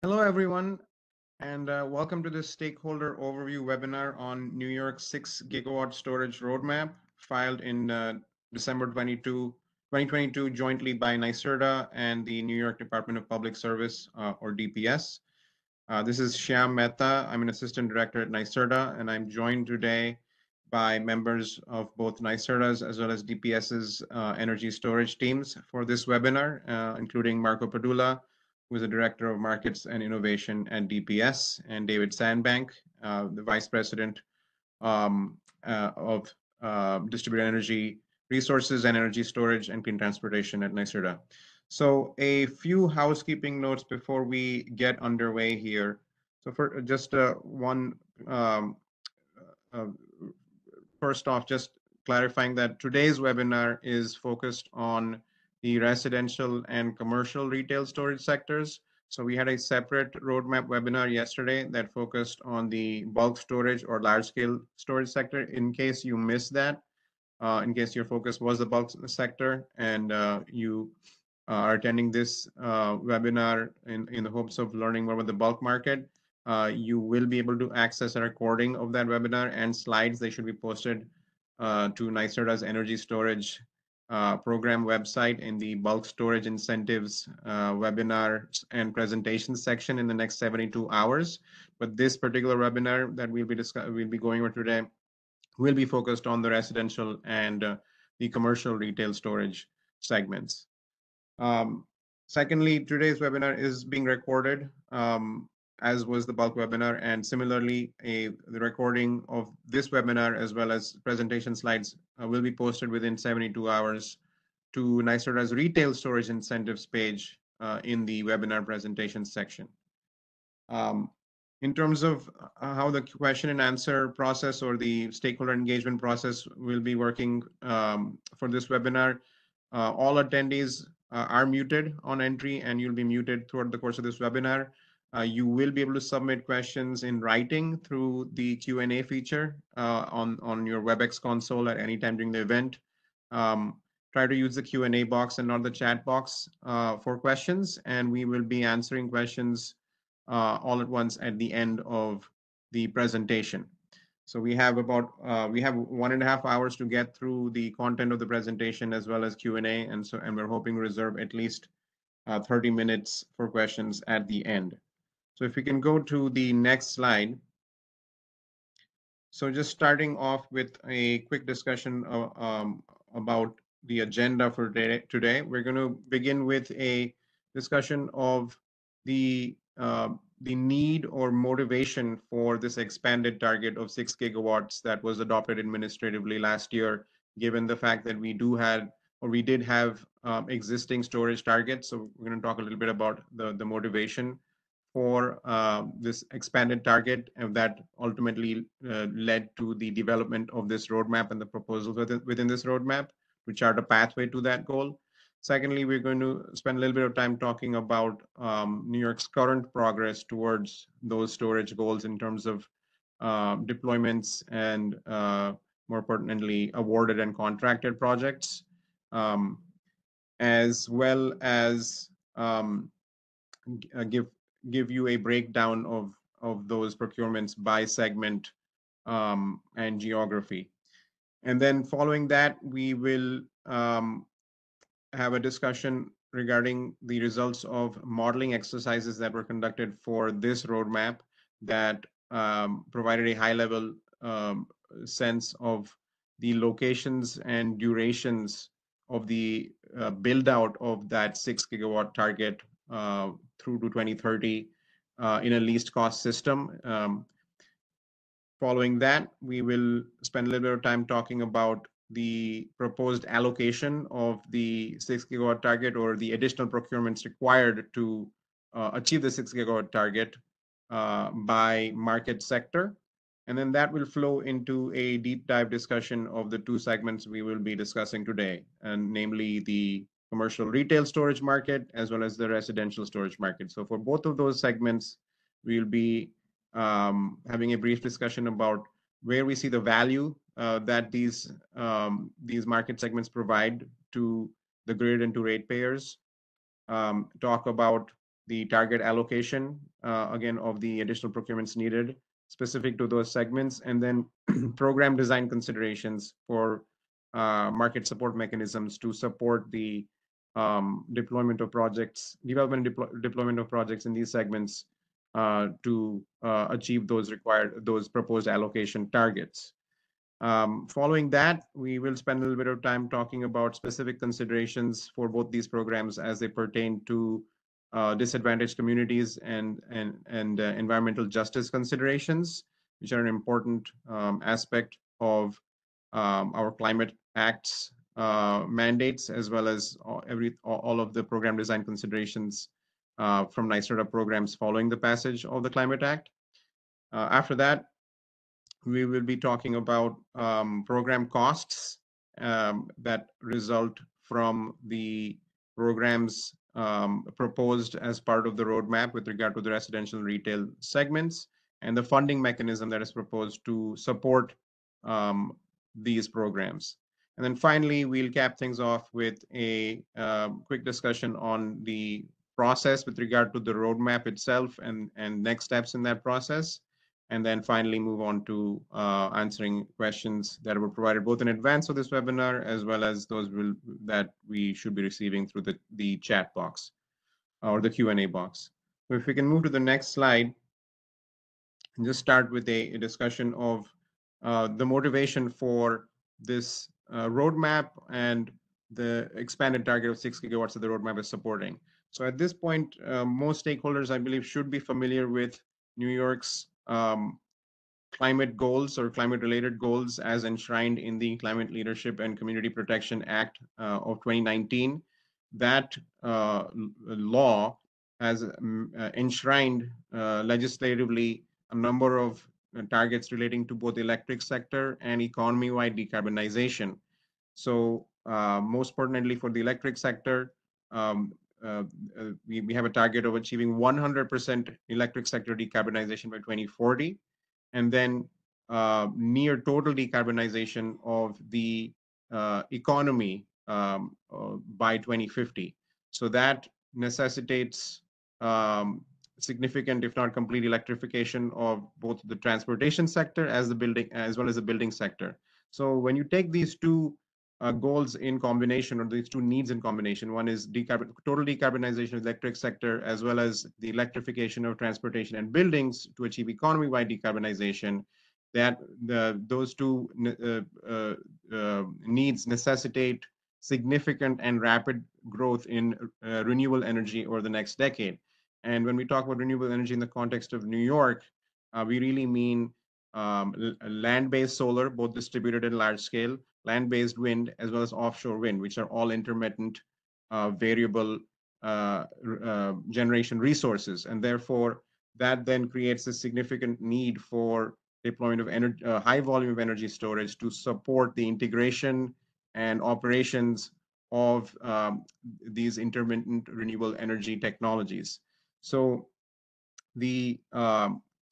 Hello, everyone, and welcome to this stakeholder overview webinar on New York's 6 gigawatt storage roadmap filed in December 2022, jointly by NYSERDA and the New York Department of Public Service, or DPS. This is Shyam Mehta. I'm an assistant director at NYSERDA, and I'm joined today by members of both NYSERDA's as well as DPS's energy storage teams for this webinar, including Marco Padula, who is the Director of Markets and Innovation at DPS, and David Sandbank, the Vice President of Distributed Energy Resources and Energy Storage and Clean Transportation at NYSERDA. So a few housekeeping notes before we get underway here. So for just one, uh, first off, just clarifying that today's webinar is focused on the residential and commercial retail storage sectors. So we had a separate roadmap webinar yesterday that focused on the bulk storage or large scale storage sector. In case you missed that, in case your focus was the bulk sector and you are attending this webinar in the hopes of learning more about the bulk market, you will be able to access a recording of that webinar and slides. They should be posted to NYSERDA's energy storage program website in the bulk storage incentives webinar and presentation section in the next 72 hours. But this particular webinar that we'll be going over today will be focused on the residential and the commercial retail storage segments. Secondly, today's webinar is being recorded, as was the bulk webinar, and similarly, the recording of this webinar as well as presentation slides will be posted within 72 hours to NYSERDA's retail storage incentives page in the webinar presentation section. In terms of how the question and answer process or the stakeholder engagement process will be working for this webinar, all attendees are muted on entry, and you'll be muted throughout the course of this webinar. You will be able to submit questions in writing through the Q&A feature on your WebEx console at any time during the event. Try to use the Q&A box and not the chat box for questions, and we will be answering questions all at once at the end of the presentation. So we have about we have 1.5 hours to get through the content of the presentation as well as Q&A, and we're hoping to reserve at least 30 minutes for questions at the end. So if we can go to the next slide. So just starting off with a quick discussion about the agenda for today, we're going to begin with a discussion of the need or motivation for this expanded target of 6 gigawatts that was adopted administratively last year, given the fact that we did have existing storage targets. So we're going to talk a little bit about the motivation for this expanded target, and that ultimately led to the development of this roadmap and the proposals within this roadmap, which are the pathway to that goal. Secondly, we're going to spend a little bit of time talking about New York's current progress towards those storage goals in terms of deployments and, more pertinently, awarded and contracted projects, as well as give you a breakdown of those procurements by segment and geography. And then following that, we will have a discussion regarding the results of modeling exercises that were conducted for this roadmap that provided a high-level sense of the locations and durations of the build-out of that 6 gigawatt target through to 2030 in a least cost system. Following that, we will spend a little bit of time talking about the proposed allocation of the 6 gigawatt target or the additional procurements required to achieve the 6 gigawatt target by market sector. And then that will flow into a deep dive discussion of the two segments we will be discussing today, and namely the commercial retail storage market as well as the residential storage market. So for both of those segments, we'll be having a brief discussion about where we see the value that these market segments provide to the grid and to ratepayers. Talk about the target allocation, again, of the additional procurements needed specific to those segments, and then program design considerations for market support mechanisms to support the deployment of projects, deployment of projects in these segments to achieve those proposed allocation targets. Following that, we will spend a little bit of time talking about specific considerations for both these programs as they pertain to disadvantaged communities and environmental justice considerations, which are an important aspect of our Climate Act's mandates, as well as all of the program design considerations from NYSERDA programs following the passage of the Climate Act. After that, we will be talking about program costs that result from the programs proposed as part of the roadmap with regard to the residential and retail segments, and the funding mechanism that is proposed to support these programs. And then finally, we'll cap things off with a quick discussion on the process with regard to the roadmap itself and next steps in that process, and then finally move on to answering questions that were provided both in advance of this webinar as well as those that we should be receiving through the chat box or the Q&A box. So if we can move to the next slide and just start with a discussion of the motivation for this roadmap and the expanded target of 6 gigawatts that the roadmap is supporting. So at this point, most stakeholders, I believe, should be familiar with New York's climate goals or climate-related goals as enshrined in the Climate Leadership and Community Protection Act of 2019. That law has enshrined legislatively a number of targets relating to both the electric sector and economy-wide decarbonization. So most pertinently for the electric sector, we have a target of achieving 100% electric sector decarbonization by 2040, and then near total decarbonization of the economy by 2050. So that necessitates significant, if not complete, electrification of both the transportation sector as well as the building sector. So when you take these two goals in combination, or these two needs in combination, one is total decarbonization of the electric sector, as well as the electrification of transportation and buildings to achieve economy-wide decarbonization, that those two needs necessitate significant and rapid growth in renewable energy over the next decade. And when we talk about renewable energy in the context of New York, we really mean land-based solar, both distributed and large scale, land-based wind, as well as offshore wind, which are all intermittent variable generation resources. And therefore, that then creates a significant need for deployment of high volume of energy storage to support the integration and operations of these intermittent renewable energy technologies. So the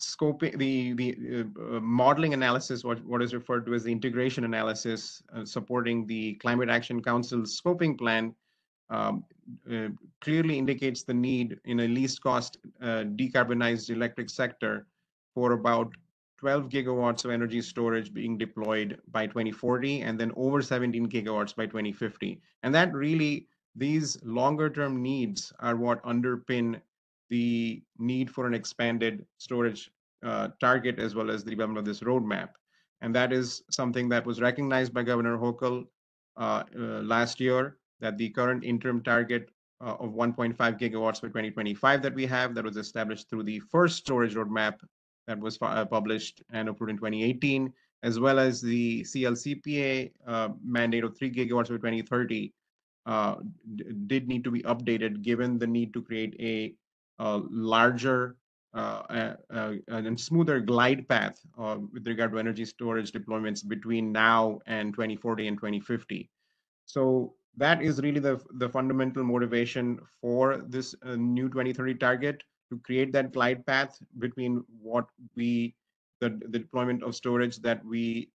scoping, the modeling analysis, what is referred to as the integration analysis supporting the Climate Action Council's scoping plan, clearly indicates the need in a least cost decarbonized electric sector for about 12 gigawatts of energy storage being deployed by 2040, and then over 17 gigawatts by 2050. And that really, these longer term needs are what underpin the need for an expanded storage target, as well as the development of this roadmap. And that is something that was recognized by Governor Hochul last year, that the current interim target of 1.5 gigawatts by 2025 that we have, that was established through the first storage roadmap that was published and approved in 2018, as well as the CLCPA mandate of 3 gigawatts by 2030, did need to be updated given the need to create a larger and smoother glide path with regard to energy storage deployments between now and 2040 and 2050. So that is really the fundamental motivation for this new 2030 target, to create that glide path between what the deployment of storage that we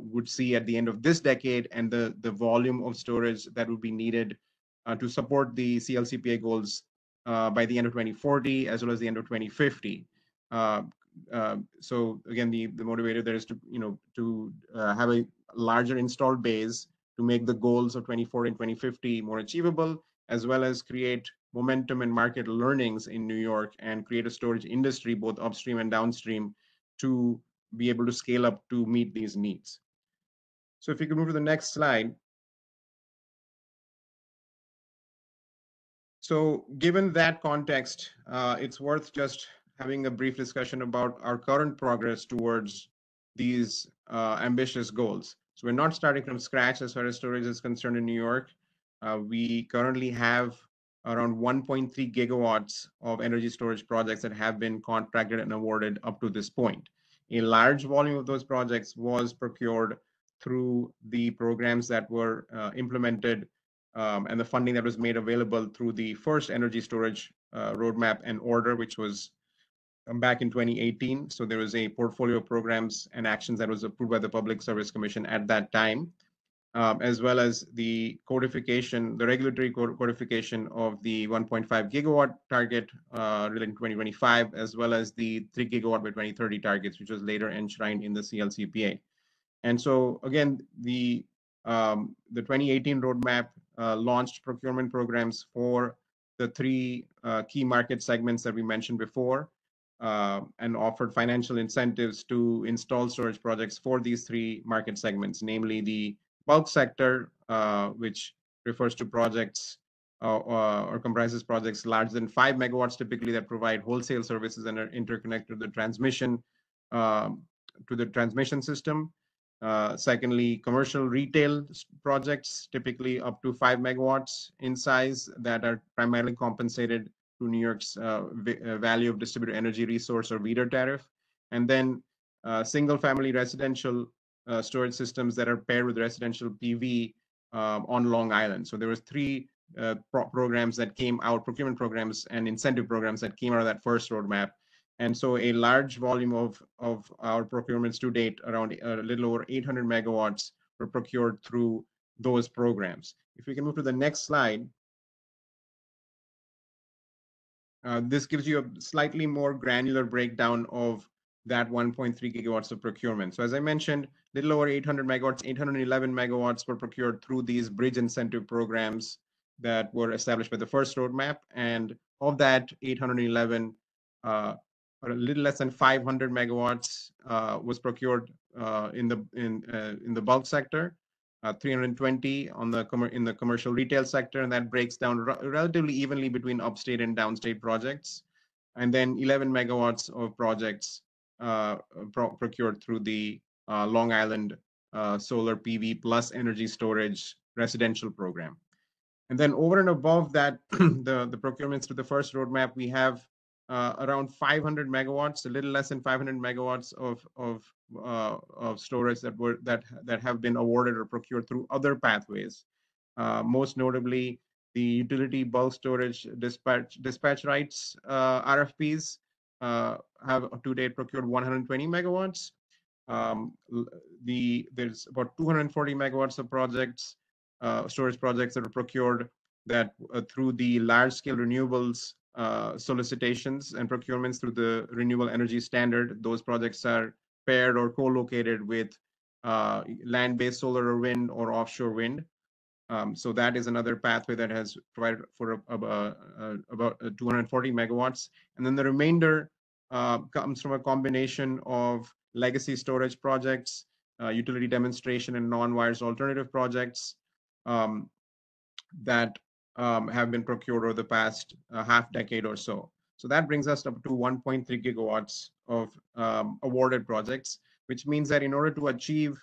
would see at the end of this decade and the volume of storage that will be needed to support the CLCPA goals by the end of 2040 as well as the end of 2050. Uh, so again, the motivator there is to have a larger installed base to make the goals of 2040 and 2050 more achievable, as well as create momentum and market learnings in New York and create a storage industry, both upstream and downstream, to be able to scale up to meet these needs. So if you could move to the next slide. So given that context, it's worth just having a brief discussion about our current progress towards these ambitious goals. So we're not starting from scratch as far as storage is concerned in New York. We currently have around 1.3 gigawatts of energy storage projects that have been contracted and awarded up to this point. A large volume of those projects was procured through the programs that were implemented and the funding that was made available through the first energy storage roadmap and order, which was back in 2018. So there was a portfolio of programs and actions that was approved by the Public Service Commission at that time, as well as the codification, the regulatory codification of the 1.5 gigawatt target related to 2025, as well as the 3 gigawatt by 2030 targets, which was later enshrined in the CLCPA. And so again, the 2018 roadmap launched procurement programs for the three key market segments that we mentioned before, and offered financial incentives to install storage projects for these three market segments, namely the bulk sector, which refers to projects or comprises projects larger than 5 megawatts, typically, that provide wholesale services and are interconnected to the transmission system. Secondly, commercial retail projects, typically up to 5 megawatts in size, that are primarily compensated to New York's value of distributed energy resource or VDER tariff. And then single-family residential storage systems that are paired with residential PV on Long Island. So there was three programs that came out, procurement programs and incentive programs that came out of that first roadmap. And so a large volume of our procurements to date, around a little over 800 megawatts, were procured through those programs. If we can move to the next slide. This gives you a slightly more granular breakdown of that 1.3 gigawatts of procurement. So as I mentioned, little over 800 megawatts, 811 megawatts were procured through these bridge incentive programs that were established by the first roadmap. And of that 811, or a little less than 500 megawatts was procured in the bulk sector, 320 in the commercial retail sector, and that breaks down relatively evenly between upstate and downstate projects, and then 11 megawatts of projects procured through the Long Island solar PV plus energy storage residential program. And then over and above that, the procurements to the first roadmap, we have around 500 megawatts, a little less than 500 megawatts of storage that have been awarded or procured through other pathways. Most notably, the utility bulk storage dispatch rights RFPs have to date procured 120 megawatts. There's about 240 megawatts of projects, storage projects that are procured that through the large-scale renewables solicitations and procurements through the Renewable Energy Standard. Those projects are paired or co-located with land-based solar or wind or offshore wind. So that is another pathway that has provided for about 240 megawatts. And then the remainder comes from a combination of legacy storage projects, utility demonstration and non-wires alternative projects that have been procured over the past half decade or so. So that brings us up to 1.3 gigawatts of awarded projects, which means that in order to achieve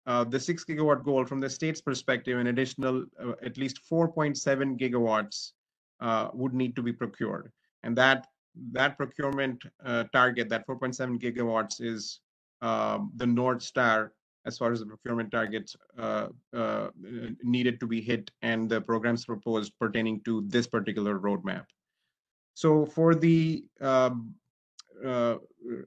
the 6 gigawatt goal from the state's perspective, an additional at least 4.7 gigawatts would need to be procured. And that procurement target, that 4.7 gigawatts, is the North Star as far as the procurement targets needed to be hit and the programs proposed pertaining to this particular roadmap. So for the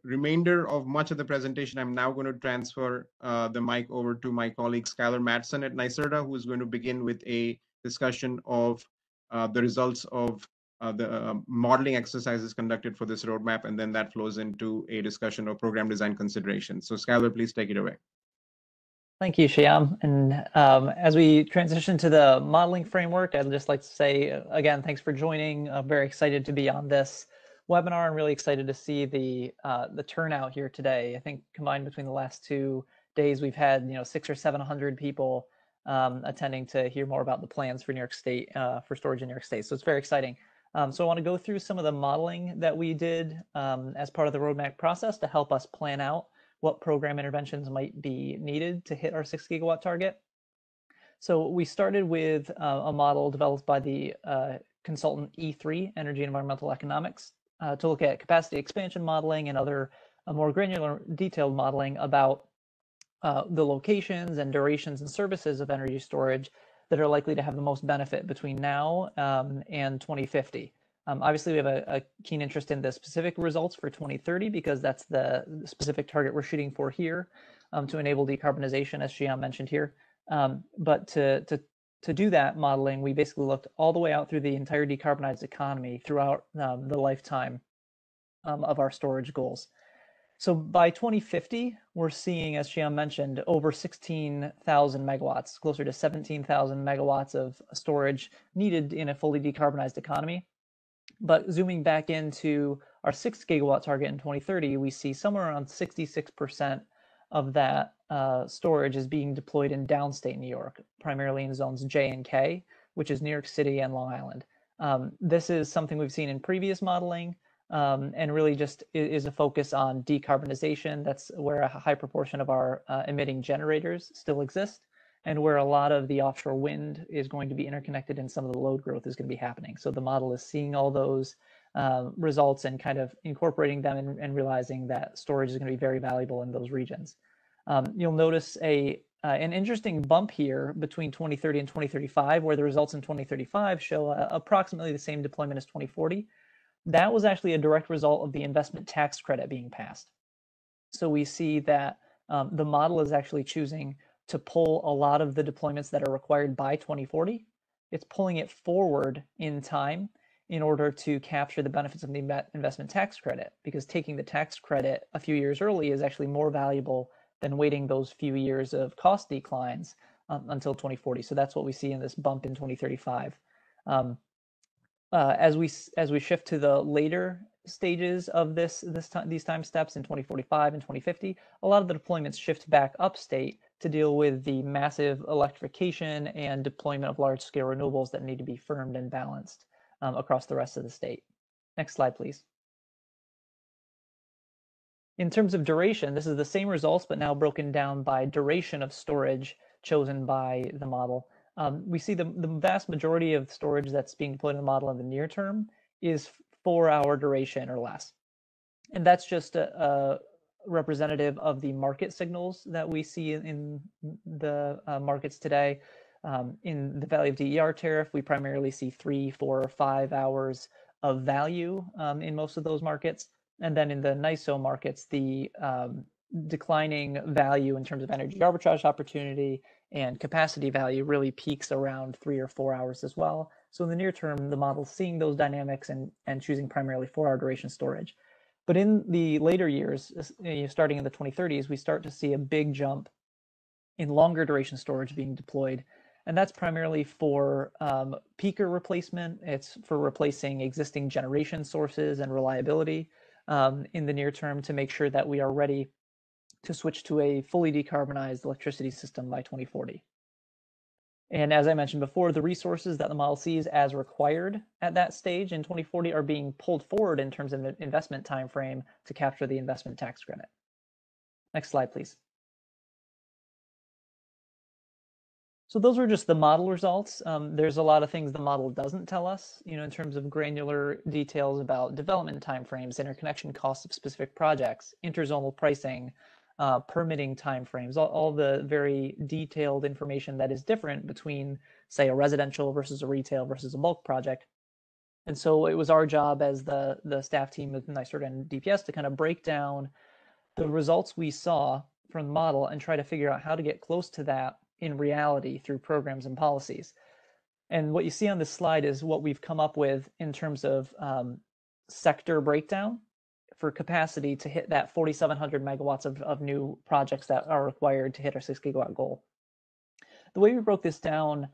remainder of much of the presentation, I'm now going to transfer the mic over to my colleague Skylar Matson at NYSERDA, who is going to begin with a discussion of the results of the modeling exercises conducted for this roadmap, and then that flows into a discussion of program design considerations. So Skylar, please take it away. Thank you, Shyam. And as we transition to the modeling framework, I'd just like to say, again, thanks for joining. I'm very excited to be on this webinar. I'm really excited to see the turnout here today. I think combined between the last 2 days, we've had 600 or 700 people attending to hear more about the plans for New York State, for storage in New York State. So it's very exciting. So I want to go through some of the modeling that we did as part of the roadmap process to help us plan out what program interventions might be needed to hit our 6 gigawatt target. So we started with a model developed by the consultant E3, Energy and Environmental Economics, to look at capacity expansion modeling and other more granular detailed modeling about the locations and durations and services of energy storage that are likely to have the most benefit between now and 2050. Obviously, we have a keen interest in the specific results for 2030 because that's the specific target we're shooting for here to enable decarbonization, as Shyam mentioned here. But to do that modeling, we basically looked all the way out through the entire decarbonized economy throughout the lifetime of our storage goals. So by 2050, we're seeing, as Shyam mentioned, over 16,000 megawatts, closer to 17,000 megawatts of storage needed in a fully decarbonized economy. But zooming back into our 6 gigawatt target in 2030, we see somewhere around 66% of that storage is being deployed in downstate New York, primarily in zones J and K, which is New York City and Long Island. This is something we've seen in previous modeling and really just is a focus on decarbonization. That's where a high proportion of our emitting generators still exist, and where a lot of the offshore wind is going to be interconnected and some of the load growth is going to be happening. So the model is seeing all those results and kind of incorporating them and realizing that storage is going to be very valuable in those regions. You'll notice an interesting bump here between 2030 and 2035, where the results in 2035 show approximately the same deployment as 2040. That was actually a direct result of the investment tax credit being passed. So we see that the model is actually choosing to pull a lot of the deployments that are required by 2040. It's pulling it forward in time in order to capture the benefits of the investment tax credit, because taking the tax credit a few years early is actually more valuable than waiting those few years of cost declines until 2040. So that's what we see in this bump in 2035. As we shift to the later stages of these time steps in 2045 and 2050, a lot of the deployments shift back upstate to deal with the massive electrification and deployment of large-scale renewables that need to be firmed and balanced across the rest of the state. Next slide, please. In terms of duration, this is the same results, but now broken down by duration of storage chosen by the model. We see the vast majority of storage that's being deployed in the model in the near term is 4-hour duration or less. And that's just a representative of the market signals that we see in the markets today. In the value of DER tariff, we primarily see 3, 4, or 5 hours of value in most of those markets. And then in the NISO markets, the declining value in terms of energy arbitrage opportunity and capacity value really peaks around 3 or 4 hours as well. So in the near term, the model's seeing those dynamics and choosing primarily 4-hour duration storage. But in the later years, starting in the 2030s, we start to see a big jump in longer duration storage being deployed. And that's primarily for peaker replacement. It's for replacing existing generation sources and reliability in the near term to make sure that we are ready to switch to a fully decarbonized electricity system by 2040. And as I mentioned before, the resources that the model sees as required at that stage in 2040 are being pulled forward in terms of an investment timeframe to capture the investment tax credit. Next slide, please. So those were just the model results. There's a lot of things the model doesn't tell us, in terms of granular details about development timeframes, interconnection costs of specific projects, interzonal pricing, permitting timeframes, all the very detailed information that is different between, say, a residential versus a retail versus a bulk project. And so it was our job as the staff team with NYSERDA and DPS to kind of break down the results we saw from the model and try to figure out how to get close to that in reality through programs and policies. And what you see on this slide is what we've come up with in terms of sector breakdown for capacity to hit that 4,700 megawatts of new projects that are required to hit our 6 gigawatt goal. The way we broke this down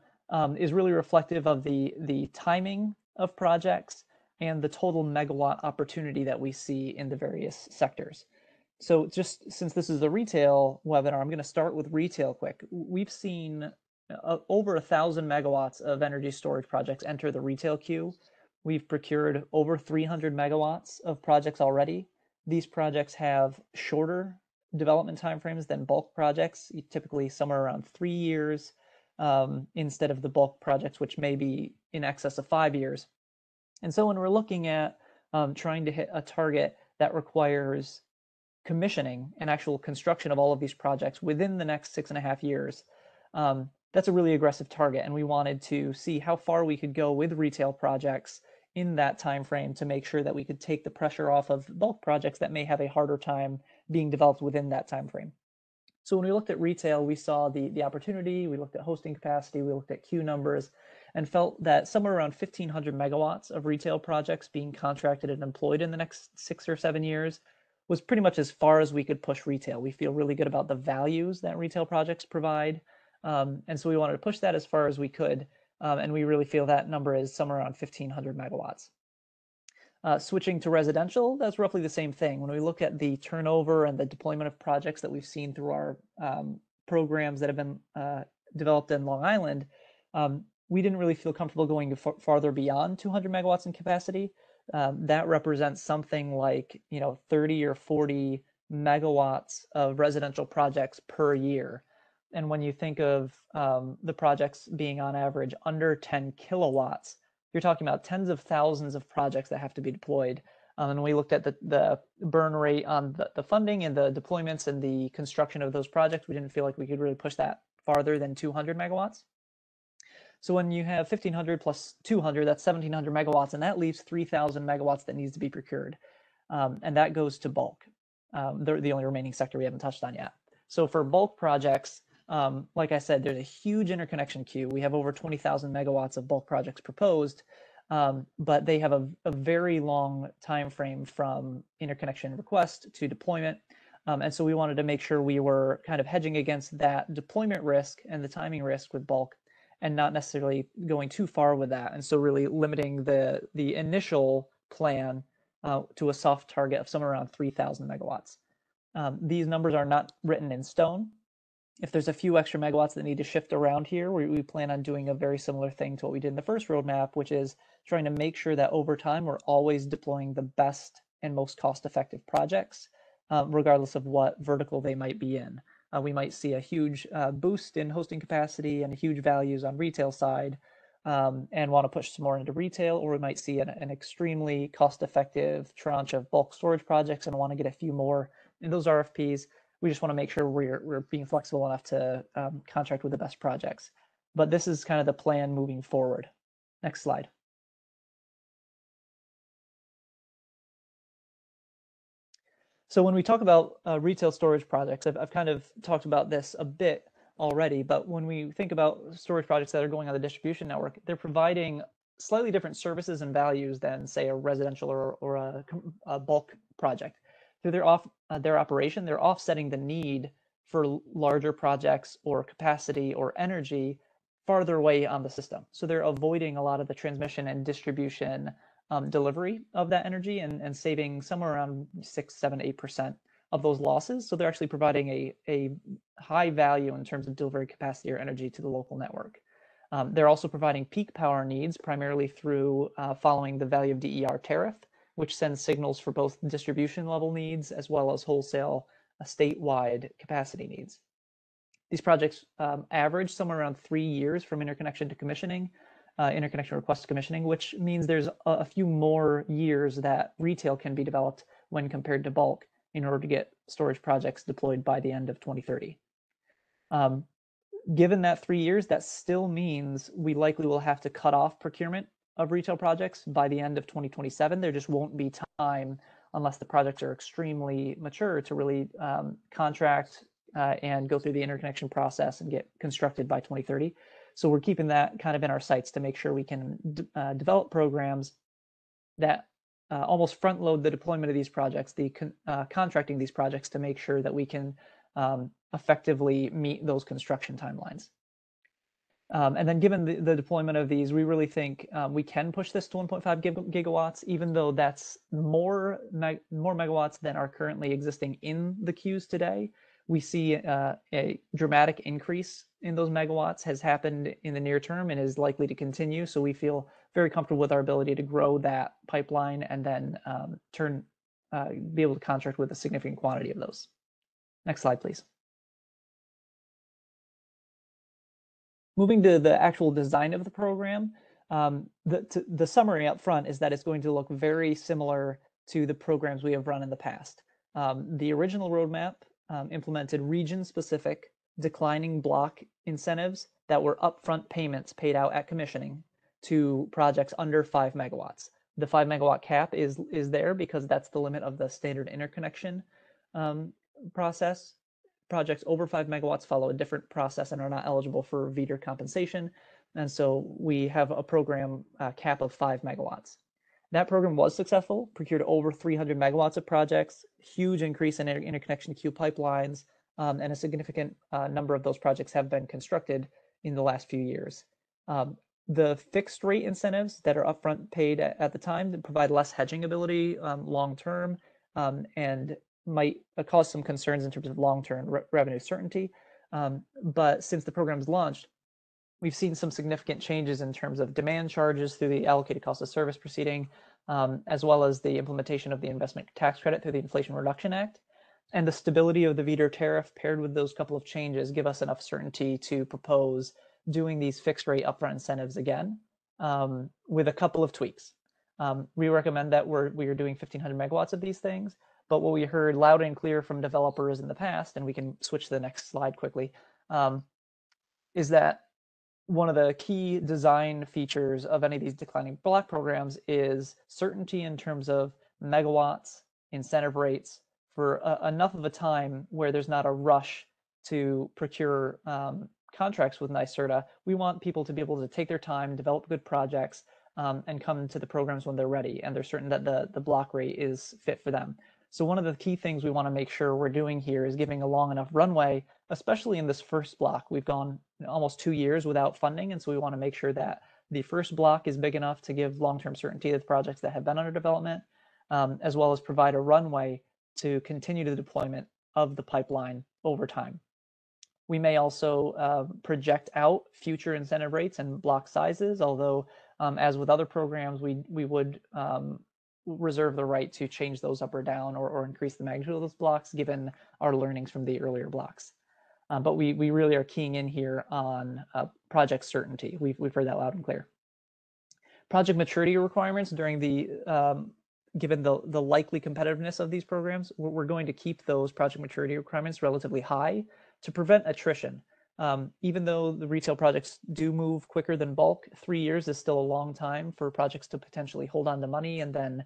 is really reflective of the timing of projects and the total megawatt opportunity that we see in the various sectors. So just since this is a retail webinar, I'm going to start with retail quick. We've seen over 1,000 megawatts of energy storage projects enter the retail queue. We've procured over 300 megawatts of projects already. These projects have shorter development timeframes than bulk projects, typically somewhere around 3 years, instead of the bulk projects, which may be in excess of 5 years. And so when we're looking at trying to hit a target that requires commissioning and actual construction of all of these projects within the next 6.5 years, that's a really aggressive target. And we wanted to see how far we could go with retail projects in that time frame to make sure that we could take the pressure off of bulk projects that may have a harder time being developed within that time frame. So when we looked at retail, we saw the opportunity, we looked at hosting capacity, we looked at queue numbers, and felt that somewhere around 1,500 megawatts of retail projects being contracted and employed in the next 6 or 7 years was pretty much as far as we could push retail. We feel really good about the values that retail projects provide. And so we wanted to push that as far as we could. And we really feel that number is somewhere around 1,500 megawatts. Switching to residential, that's roughly the same thing. When we look at the turnover and the deployment of projects that we've seen through our programs that have been developed in Long Island, we didn't really feel comfortable going farther beyond 200 megawatts in capacity. That represents something like 30 or 40 megawatts of residential projects per year. And when you think of the projects being on average under 10 kilowatts, you're talking about tens of thousands of projects that have to be deployed. And we looked at the burn rate on the funding and the deployments and the construction of those projects. We didn't feel like we could really push that farther than 200 megawatts. So when you have 1,500 plus 200, that's 1,700 megawatts, and that leaves 3,000 megawatts that needs to be procured. And that goes to bulk. They're the only remaining sector we haven't touched on yet. So for bulk projects, like I said, there's a huge interconnection queue. We have over 20,000 megawatts of bulk projects proposed, but they have a very long time frame from interconnection request to deployment. And so we wanted to make sure we were kind of hedging against that deployment risk and the timing risk with bulk, and not necessarily going too far with that. And so really limiting the initial plan to a soft target of somewhere around 3,000 megawatts. These numbers are not written in stone. If there's a few extra megawatts that need to shift around here, we plan on doing a very similar thing to what we did in the first roadmap, which is trying to make sure that over time we're always deploying the best and most cost-effective projects, regardless of what vertical they might be in. We might see a huge boost in hosting capacity and huge values on retail side, and want to push some more into retail, or we might see an extremely cost-effective tranche of bulk storage projects and want to get a few more in those RFPs. We just want to make sure we're being flexible enough to contract with the best projects. But this is kind of the plan moving forward. Next slide. So when we talk about retail storage projects, I've kind of talked about this a bit already, but when we think about storage projects that are going on the distribution network, they're providing slightly different services and values than, say, a residential or a bulk project. Through their operation, they're offsetting the need for larger projects or capacity or energy farther away on the system. So they're avoiding a lot of the transmission and distribution delivery of that energy and saving somewhere around 6, 7, 8% of those losses. So they're actually providing a high value in terms of delivery capacity or energy to the local network. They're also providing peak power needs primarily through following the value of DER tariff, which sends signals for both distribution level needs as well as wholesale statewide capacity needs. These projects average somewhere around 3 years from interconnection to commissioning, interconnection request to commissioning, which means there's a few more years that retail can be developed when compared to bulk in order to get storage projects deployed by the end of 2030. Given that 3 years, that still means we likely will have to cut off procurement of retail projects by the end of 2027. There just won't be time unless the projects are extremely mature to really contract and go through the interconnection process and get constructed by 2030. So we're keeping that kind of in our sights to make sure we can develop programs that almost front load the deployment of these projects, the contracting these projects to make sure that we can effectively meet those construction timelines. And then given the deployment of these, we really think we can push this to 1.5 gigawatts, even though that's more megawatts than are currently existing in the queues today. We see a dramatic increase in those megawatts has happened in the near term and is likely to continue. So we feel very comfortable with our ability to grow that pipeline and then be able to contract with a significant quantity of those. Next slide, please. Moving to the actual design of the program, the summary up front is that it's going to look very similar to the programs we have run in the past. The original roadmap implemented region-specific declining block incentives that were upfront payments paid out at commissioning to projects under 5 megawatts. The 5 megawatt cap is there because that's the limit of the standard interconnection process. Projects over 5 megawatts follow a different process and are not eligible for VDER compensation. And so we have a program cap of 5 megawatts. That program was successful, procured over 300 megawatts of projects, huge increase in interconnection queue pipelines, and a significant number of those projects have been constructed in the last few years. The fixed rate incentives that are upfront paid at the time provide less hedging ability long term and might cause some concerns in terms of long-term revenue certainty. But since the program's launched, we've seen some significant changes in terms of demand charges through the allocated cost of service proceeding, as well as the implementation of the investment tax credit through the Inflation Reduction Act. And the stability of the VDER tariff paired with those couple of changes give us enough certainty to propose doing these fixed rate upfront incentives again with a couple of tweaks. We recommend that we are doing 1,500 megawatts of these things. But what we heard loud and clear from developers in the past, and we can switch to the next slide quickly, is that one of the key design features of any of these declining block programs is certainty in terms of megawatts, incentive rates for enough of a time where there's not a rush to procure contracts with NYSERDA. We want people to be able to take their time, develop good projects, and come to the programs when they're ready, and they're certain that the block rate is fit for them. So one of the key things we want to make sure we're doing here is giving a long enough runway, especially in this first block. We've gone almost 2 years without funding, and so we want to make sure that the first block is big enough to give long-term certainty to the projects that have been under development, as well as provide a runway to continue the deployment of the pipeline over time. We may also project out future incentive rates and block sizes, although as with other programs, we would reserve the right to change those up or down or increase the magnitude of those blocks given our learnings from the earlier blocks. But we really are keying in here on project certainty. We've heard that loud and clear. Project maturity requirements during the, given the likely competitiveness of these programs, we're going to keep those project maturity requirements relatively high to prevent attrition. Even though the retail projects do move quicker than bulk, 3 years is still a long time for projects to potentially hold on to money and then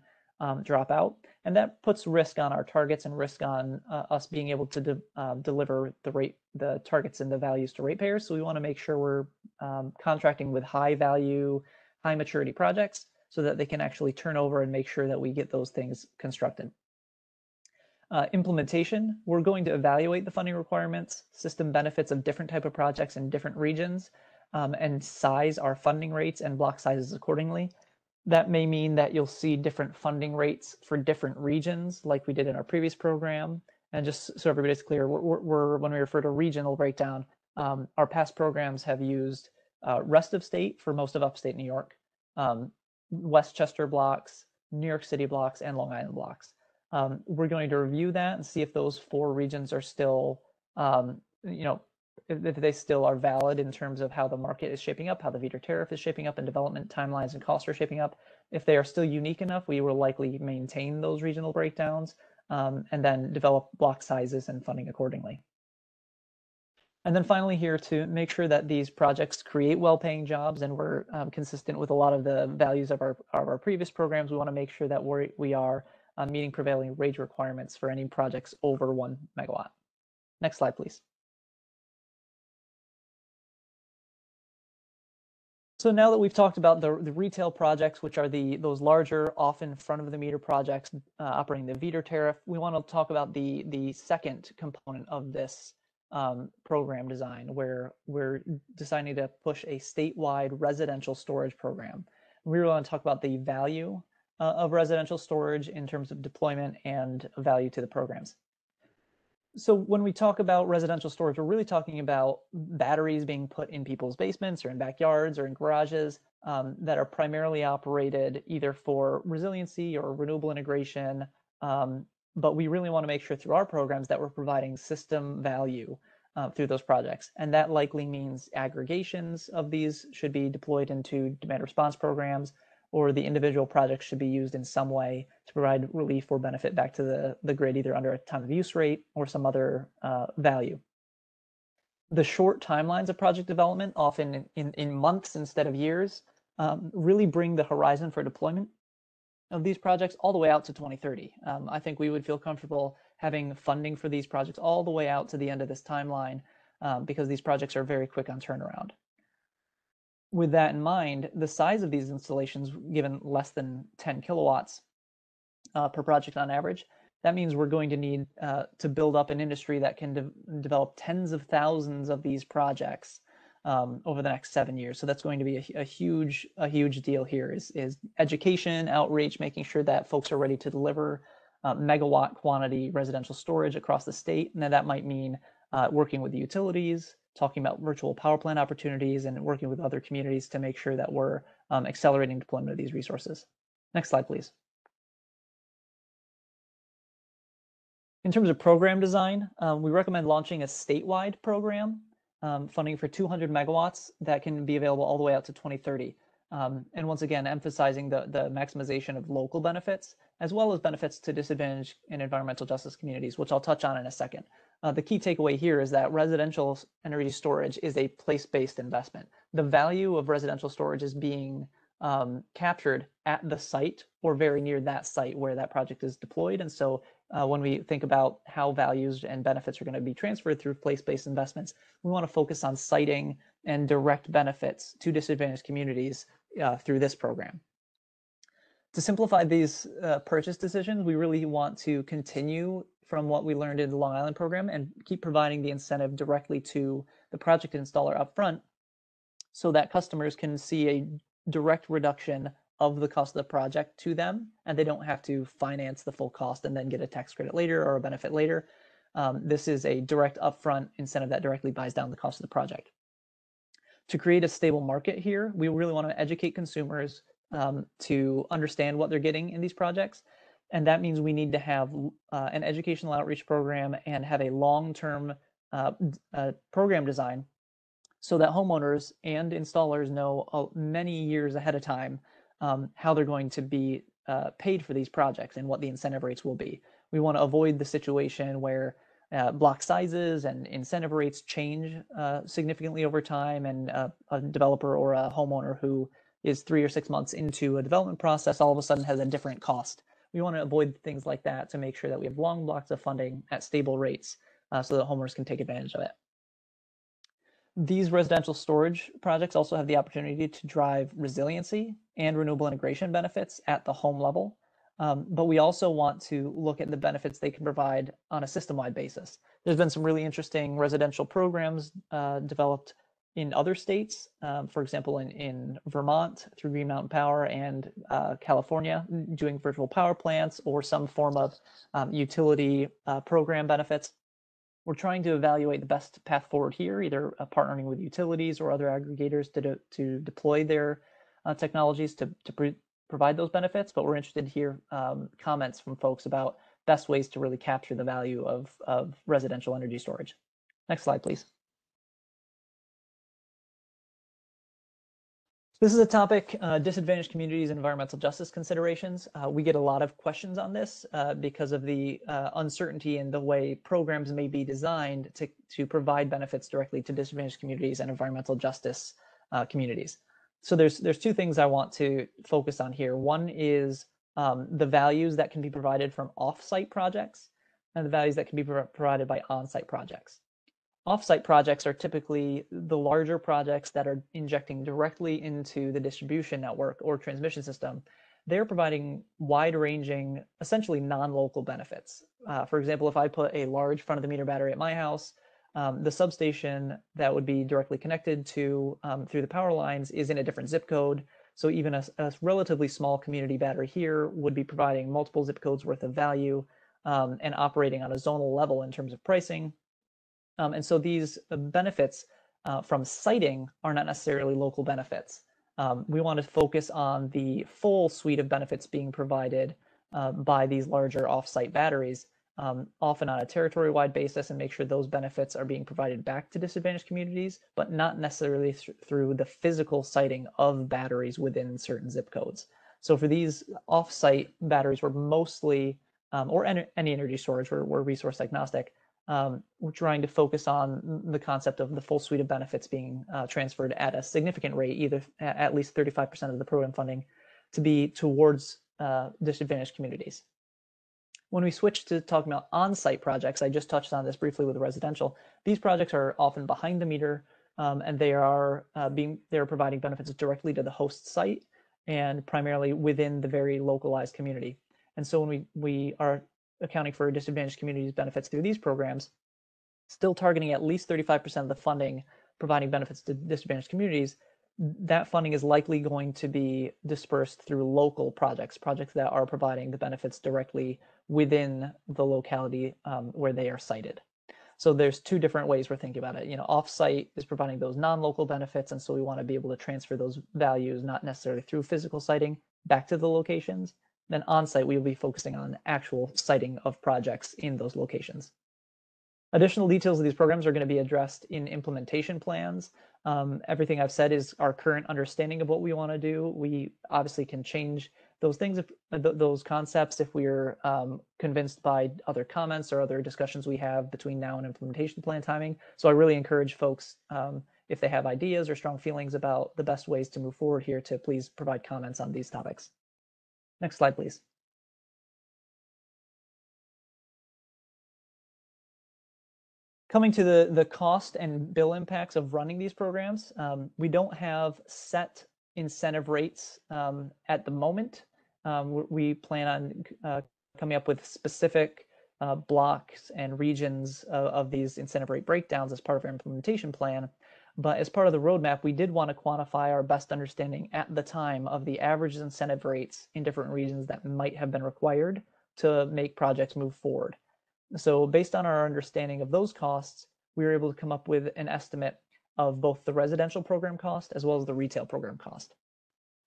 drop out. And that puts risk on our targets and risk on us being able to deliver the targets and the values to ratepayers. So we want to make sure we're contracting with high value, high maturity projects so that they can actually turn over and make sure that we get those things constructed. Implementation, we're going to evaluate the funding requirements, system benefits of different type of projects in different regions, and size our funding rates and block sizes accordingly. That may mean that you'll see different funding rates for different regions like we did in our previous program. And just so everybody's clear, when we refer to regional breakdown, our past programs have used rest of state for most of upstate New York, Westchester blocks, New York City blocks, and Long Island blocks. We're going to review that and see if those 4 regions are still, if they still are valid in terms of how the market is shaping up, how the VDER tariff is shaping up, and development timelines and costs are shaping up. If they are still unique enough, we will likely maintain those regional breakdowns and then develop block sizes and funding accordingly. And then finally here, to make sure that these projects create well-paying jobs and we're consistent with a lot of the values of our previous programs, we want to make sure that we are meeting prevailing wage requirements for any projects over 1 megawatt. Next slide, please. So now that we've talked about the retail projects, which are those larger, often front of the meter projects operating the feeder tariff, we want to talk about the second component of this program design, where we're deciding to push a statewide residential storage program. We really want to talk about the value of residential storage in terms of deployment and value to the programs. So when we talk about residential storage, we're really talking about batteries being put in people's basements or in backyards or in garages that are primarily operated either for resiliency or renewable integration. But we really want to make sure through our programs that we're providing system value through those projects. And that likely means aggregations of these should be deployed into demand response programs, or the individual projects should be used in some way to provide relief or benefit back to the grid, either under a time of use rate or some other value. The short timelines of project development, often in months instead of years, really bring the horizon for deployment of these projects all the way out to 2030. I think we would feel comfortable having funding for these projects all the way out to the end of this timeline because these projects are very quick on turnaround. With that in mind, the size of these installations, given less than 10 kilowatts per project on average, that means we're going to need to build up an industry that can develop tens of thousands of these projects over the next 7 years. So that's going to be a huge deal here is education, outreach, making sure that folks are ready to deliver megawatt quantity residential storage across the state. And that might mean working with the utilities, talking about virtual power plant opportunities, and working with other communities to make sure that we're accelerating deployment of these resources. Next slide, please. In terms of program design, we recommend launching a statewide program, funding for 200 megawatts that can be available all the way out to 2030. And once again, emphasizing the maximization of local benefits, as well as benefits to disadvantaged and environmental justice communities, which I'll touch on in a second. The key takeaway here is that residential energy storage is a place-based investment. The value of residential storage is being captured at the site or very near that site where that project is deployed. And so when we think about how values and benefits are going to be transferred through place-based investments, we want to focus on siting and direct benefits to disadvantaged communities through this program. To simplify these purchase decisions, we really want to continue from what we learned in the Long Island program and keep providing the incentive directly to the project installer upfront so that customers can see a direct reduction of the cost of the project to them, and they don't have to finance the full cost and then get a tax credit later or a benefit later. This is a direct upfront incentive that directly buys down the cost of the project. To create a stable market here, we really want to educate consumers to understand what they're getting in these projects. And that means we need to have an educational outreach program and have a long-term program design so that homeowners and installers know many years ahead of time how they're going to be paid for these projects and what the incentive rates will be. We want to avoid the situation where block sizes and incentive rates change significantly over time, and a developer or a homeowner who is 3 or 6 months into a development process all of a sudden has a different cost. We want to avoid things like that to make sure that we have long blocks of funding at stable rates so that homeowners can take advantage of it. These residential storage projects also have the opportunity to drive resiliency and renewable integration benefits at the home level. But we also want to look at the benefits they can provide on a system-wide basis. There's been some really interesting residential programs developed in other states, for example, in Vermont through Green Mountain Power, and California doing virtual power plants or some form of utility program benefits. We're trying to evaluate the best path forward here, either partnering with utilities or other aggregators to deploy their technologies to provide those benefits. But we're interested to hear comments from folks about best ways to really capture the value of residential energy storage. Next slide, please. This is a topic, disadvantaged communities and environmental justice considerations. We get a lot of questions on this because of the uncertainty in the way programs may be designed to provide benefits directly to disadvantaged communities and environmental justice communities. So there's two things I want to focus on here. One is the values that can be provided from off-site projects and the values that can be provided by on-site projects. Offsite projects are typically the larger projects that are injecting directly into the distribution network or transmission system. They're providing wide-ranging, essentially non-local benefits. For example, if I put a large front-of-the-meter battery at my house, the substation that would be directly connected to through the power lines is in a different zip code. So even a relatively small community battery here would be providing multiple zip codes worth of value and operating on a zonal level in terms of pricing. And so these benefits from siting are not necessarily local benefits. We want to focus on the full suite of benefits being provided by these larger offsite batteries, often on a territory-wide basis, and make sure those benefits are being provided back to disadvantaged communities, but not necessarily through the physical siting of batteries within certain zip codes. So for these offsite batteries, we're mostly, or any energy storage, we're resource agnostic. We're trying to focus on the concept of the full suite of benefits being transferred at a significant rate, either at least 35% of the program funding, to be towards disadvantaged communities. When we switch to talking about on-site projects, I just touched on this briefly with residential. These projects are often behind the meter, and they're providing benefits directly to the host site and primarily within the very localized community. And so when we are accounting for disadvantaged communities benefits through these programs, still targeting at least 35% of the funding providing benefits to disadvantaged communities, that funding is likely going to be dispersed through local projects that are providing the benefits directly within the locality where they are sited. So there's two different ways we're thinking about it. Offsite is providing those non-local benefits, and so we want to be able to transfer those values, not necessarily through physical siting, back to the locations. Then on-site, we will be focusing on actual siting of projects in those locations. Additional details of these programs are going to be addressed in implementation plans. Everything I've said is our current understanding of what we want to do. We obviously can change those things, those concepts, if we're convinced by other comments or other discussions we have between now and implementation plan timing. So I really encourage folks, if they have ideas or strong feelings about the best ways to move forward here, to please provide comments on these topics. Next slide, please. Coming to the cost and bill impacts of running these programs, we don't have set incentive rates at the moment. We plan on coming up with specific blocks and regions of these incentive rate breakdowns as part of our implementation plan. But as part of the roadmap, we did want to quantify our best understanding at the time of the average incentive rates in different regions that might have been required to make projects move forward. So based on our understanding of those costs, we were able to come up with an estimate of both the residential program cost as well as the retail program cost.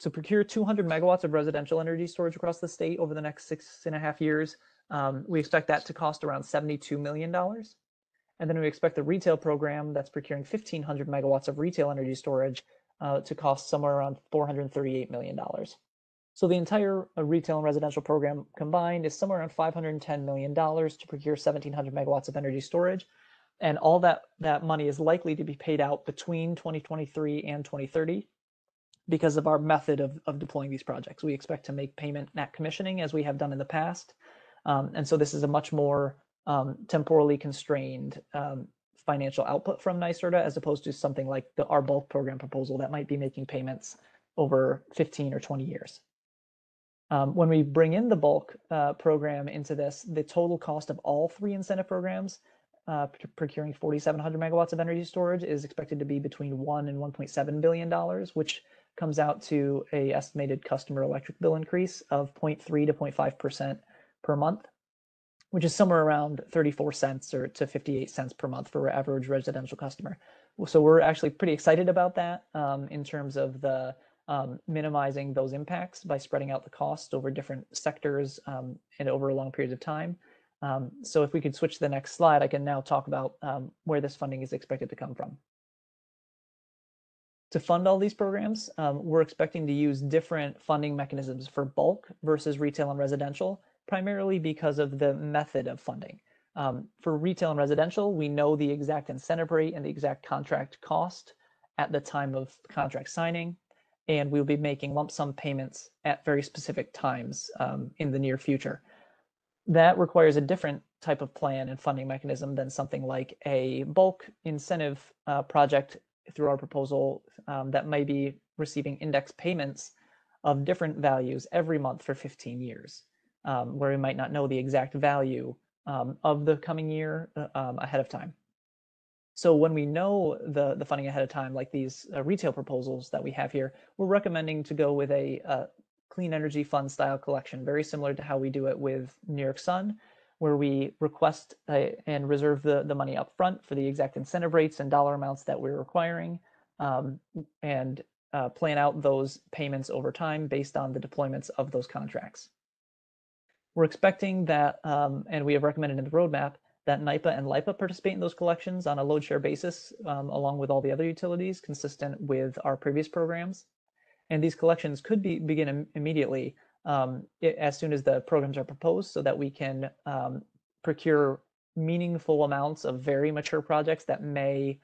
To procure 200 megawatts of residential energy storage across the state over the next 6.5 years, we expect that to cost around $72 million. And then we expect the retail program that's procuring 1,500 megawatts of retail energy storage to cost somewhere around $438 million. So the entire retail and residential program combined is somewhere around $510 million to procure 1,700 megawatts of energy storage. And all that money is likely to be paid out between 2023 and 2030 because of our method of deploying these projects. We expect to make payment at commissioning as we have done in the past. And so this is a much more temporally constrained financial output from NYSERDA as opposed to something like our bulk program proposal that might be making payments over 15 or 20 years. When we bring in the bulk program into this, the total cost of all three incentive programs, procuring 4,700 megawatts of energy storage, is expected to be between $1 and $1.7 billion, which comes out to an estimated customer electric bill increase of 0.3 to 0.5% per month, which is somewhere around 34 cents or to 58 cents per month for an average residential customer. So we're actually pretty excited about that in terms of the minimizing those impacts by spreading out the cost over different sectors and over long periods of time. So if we could switch to the next slide, I can now talk about where this funding is expected to come from. To fund all these programs, we're expecting to use different funding mechanisms for bulk versus retail and residential, primarily because of the method of funding. For retail and residential, we know the exact incentive rate and the exact contract cost at the time of contract signing, and we'll be making lump sum payments at very specific times in the near future. That requires a different type of plan and funding mechanism than something like a bulk incentive project through our proposal that may be receiving index payments of different values every month for 15 years, where we might not know the exact value of the coming year ahead of time. So when we know the funding ahead of time, like these retail proposals that we have here, we're recommending to go with a clean energy fund style collection, very similar to how we do it with New York Sun, where we request and reserve the money up front for the exact incentive rates and dollar amounts that we're requiring, and plan out those payments over time based on the deployments of those contracts. We're expecting that, and we have recommended in the roadmap, that NYPA and LIPA participate in those collections on a load share basis, along with all the other utilities, consistent with our previous programs. And these collections could begin immediately as soon as the programs are proposed, so that we can procure meaningful amounts of very mature projects that may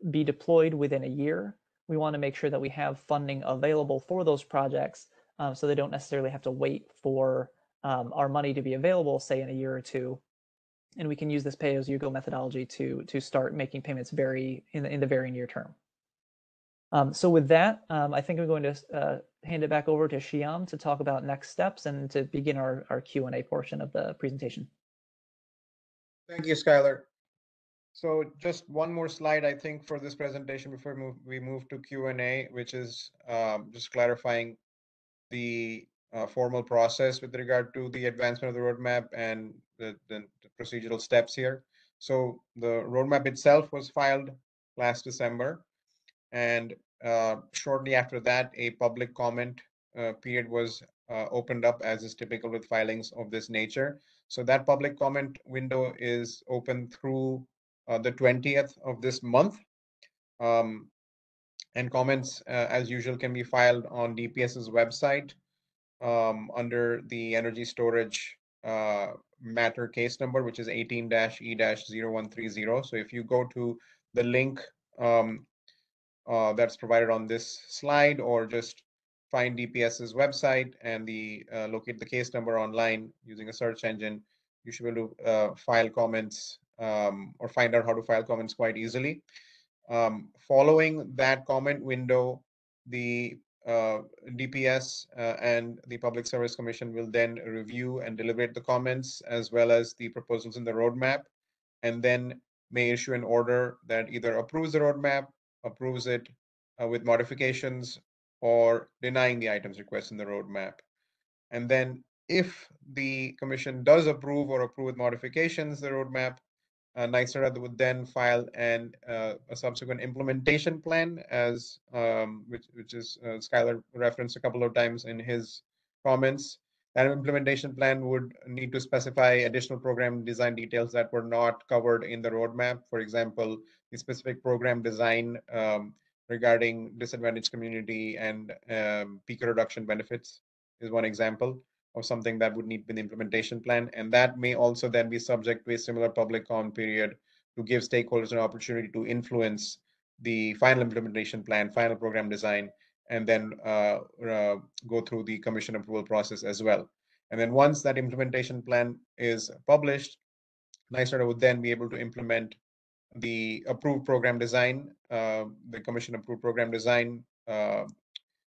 be deployed within a year. We want to make sure that we have funding available for those projects, so they don't necessarily have to wait for our money to be available, say in a year or two, and we can use this pay-as-you-go methodology to start making payments in the very near term. So with that, I think I'm going to hand it back over to Shyam to talk about next steps and to begin our Q&A portion of the presentation. Thank you, Skylar. So just one more slide, I think, for this presentation before we move to Q&A, which is just clarifying the formal process with regard to the advancement of the roadmap and the procedural steps here. So the roadmap itself was filed last December, and shortly after that, a public comment period was opened up, as is typical with filings of this nature. So that public comment window is open through the 20th of this month. And comments, as usual, can be filed on DPS's website under the energy storage matter case number, which is 18-E-0130. So if you go to the link that's provided on this slide, or just find DPS's website and locate the case number online using a search engine, you should be able to file comments or find out how to file comments quite easily. Following that comment window, the DPS and the Public Service Commission will then review and deliberate the comments as well as the proposals in the roadmap, and then may issue an order that either approves the roadmap, approves it with modifications, or denying the items requested in the roadmap. And then if the commission does approve or approve with modifications the roadmap, NYSERDA would then file a subsequent implementation plan, as which is Skylar referenced a couple of times in his comments. That implementation plan would need to specify additional program design details that were not covered in the roadmap. For example, the specific program design regarding disadvantaged community and peak reduction benefits is one example of something that would need in the implementation plan. And that may also then be subject to a similar public comment period to give stakeholders an opportunity to influence the final implementation plan, final program design, and then go through the commission approval process as well. And then once that implementation plan is published, NYSERDA would then be able to implement the approved program design, the commission approved program design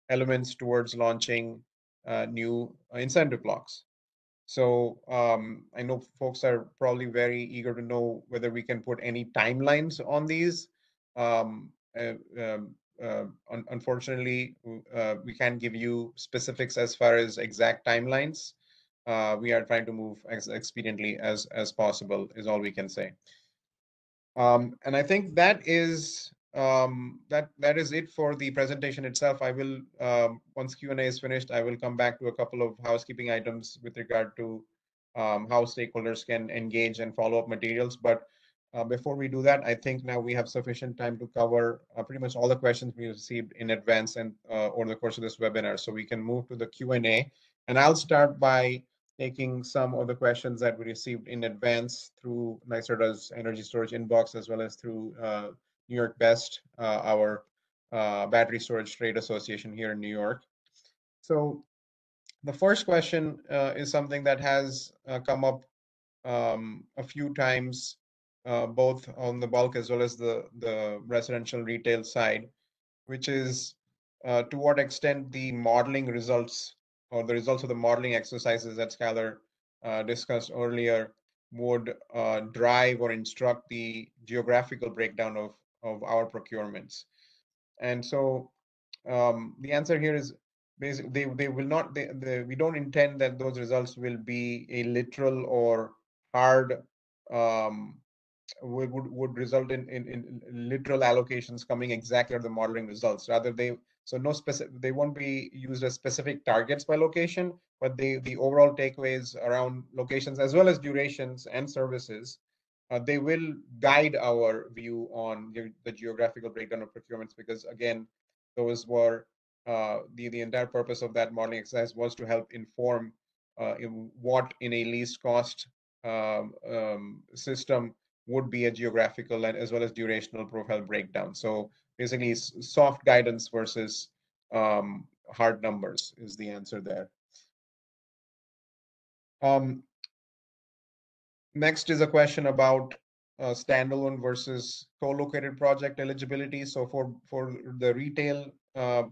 elements towards launching new incentive blocks. So I know folks are probably very eager to know whether we can put any timelines on these. Unfortunately, we can't give you specifics as far as exact timelines. We are trying to move as expediently as possible, is all we can say. And I think that is that is it for the presentation itself. I will, once Q&A is finished, I will come back to a couple of housekeeping items with regard to how stakeholders can engage and follow up materials. But before we do that, I think now we have sufficient time to cover pretty much all the questions we received in advance and over the course of this webinar. So we can move to the Q&A. And I'll start by taking some of the questions that we received in advance through NYSERDA's energy storage inbox, as well as through New York Best, our battery storage trade association here in New York. So The first question is something that has come up a few times, both on the bulk as well as the residential retail side, which is to what extent the modeling results or the results of the modeling exercises that Skylar discussed earlier would drive or instruct the geographical breakdown of our procurements. And so the answer here is basically they will not we don't intend that those results will be a literal or hard um, would result in literal allocations coming exactly at the modeling results. Rather, no specific they won't be used as specific targets by location, but the overall takeaways around locations as well as durations and services, they will guide our view on the geographical breakdown of procurements, because again, those were the entire purpose of that modeling exercise was to help inform in what in a least cost system would be a geographical and as well as durational profile breakdown. So basically, soft guidance versus hard numbers is the answer there. Um, Next is a question about standalone versus co-located project eligibility. So for the retail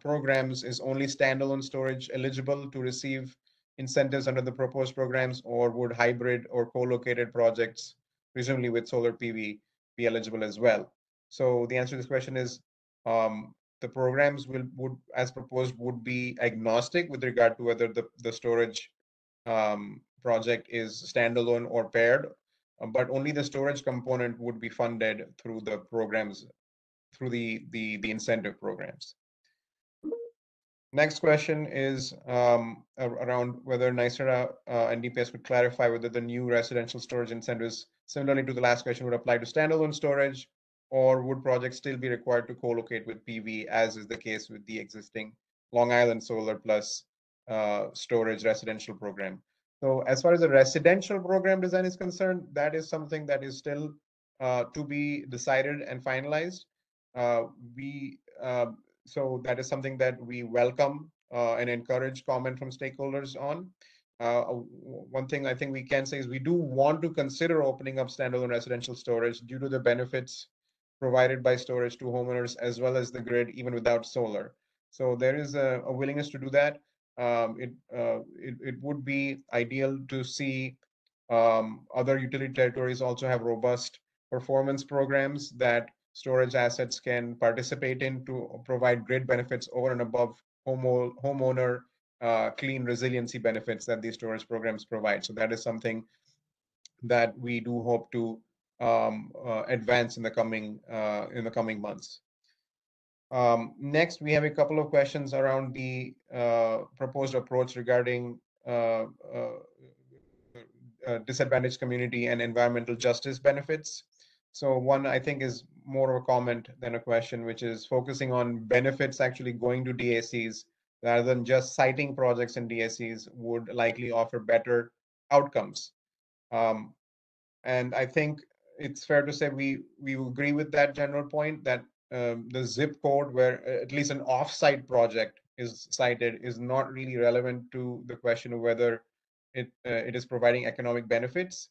programs, is only standalone storage eligible to receive incentives under the proposed programs, or would hybrid or co-located projects, presumably with solar PV, be eligible as well? So the answer to this question is the programs would as proposed would be agnostic with regard to whether the storage project is standalone or paired, but only the storage component would be funded through the programs, through the incentive programs. Next question is around whether NYSERDA and DPS could clarify whether the new residential storage incentives, similarly to the last question, would apply to standalone storage, or would projects still be required to co-locate with PV, as is the case with the existing Long Island Solar Plus storage residential program. So as far as the residential program design is concerned, that is something that is still to be decided and finalized. We So that is something that we welcome and encourage comment from stakeholders on. One thing I think we can say is we do want to consider opening up standalone residential storage due to the benefits provided by storage to homeowners as well as the grid, even without solar. So there is a willingness to do that. It would be ideal to see other utility territories also have robust performance programs that storage assets can participate in to provide grid benefits over and above homeowner clean resiliency benefits that these storage programs provide. So that is something that we do hope to advance in the coming months. Next, we have a couple of questions around the proposed approach regarding disadvantaged community and environmental justice benefits. So one, I think, is more of a comment than a question, which is focusing on benefits actually going to DACs rather than just citing projects in DACs would likely offer better outcomes. And I think it's fair to say we agree with that general point that the zip code where at least an off-site project is cited is not really relevant to the question of whether it is providing economic benefits.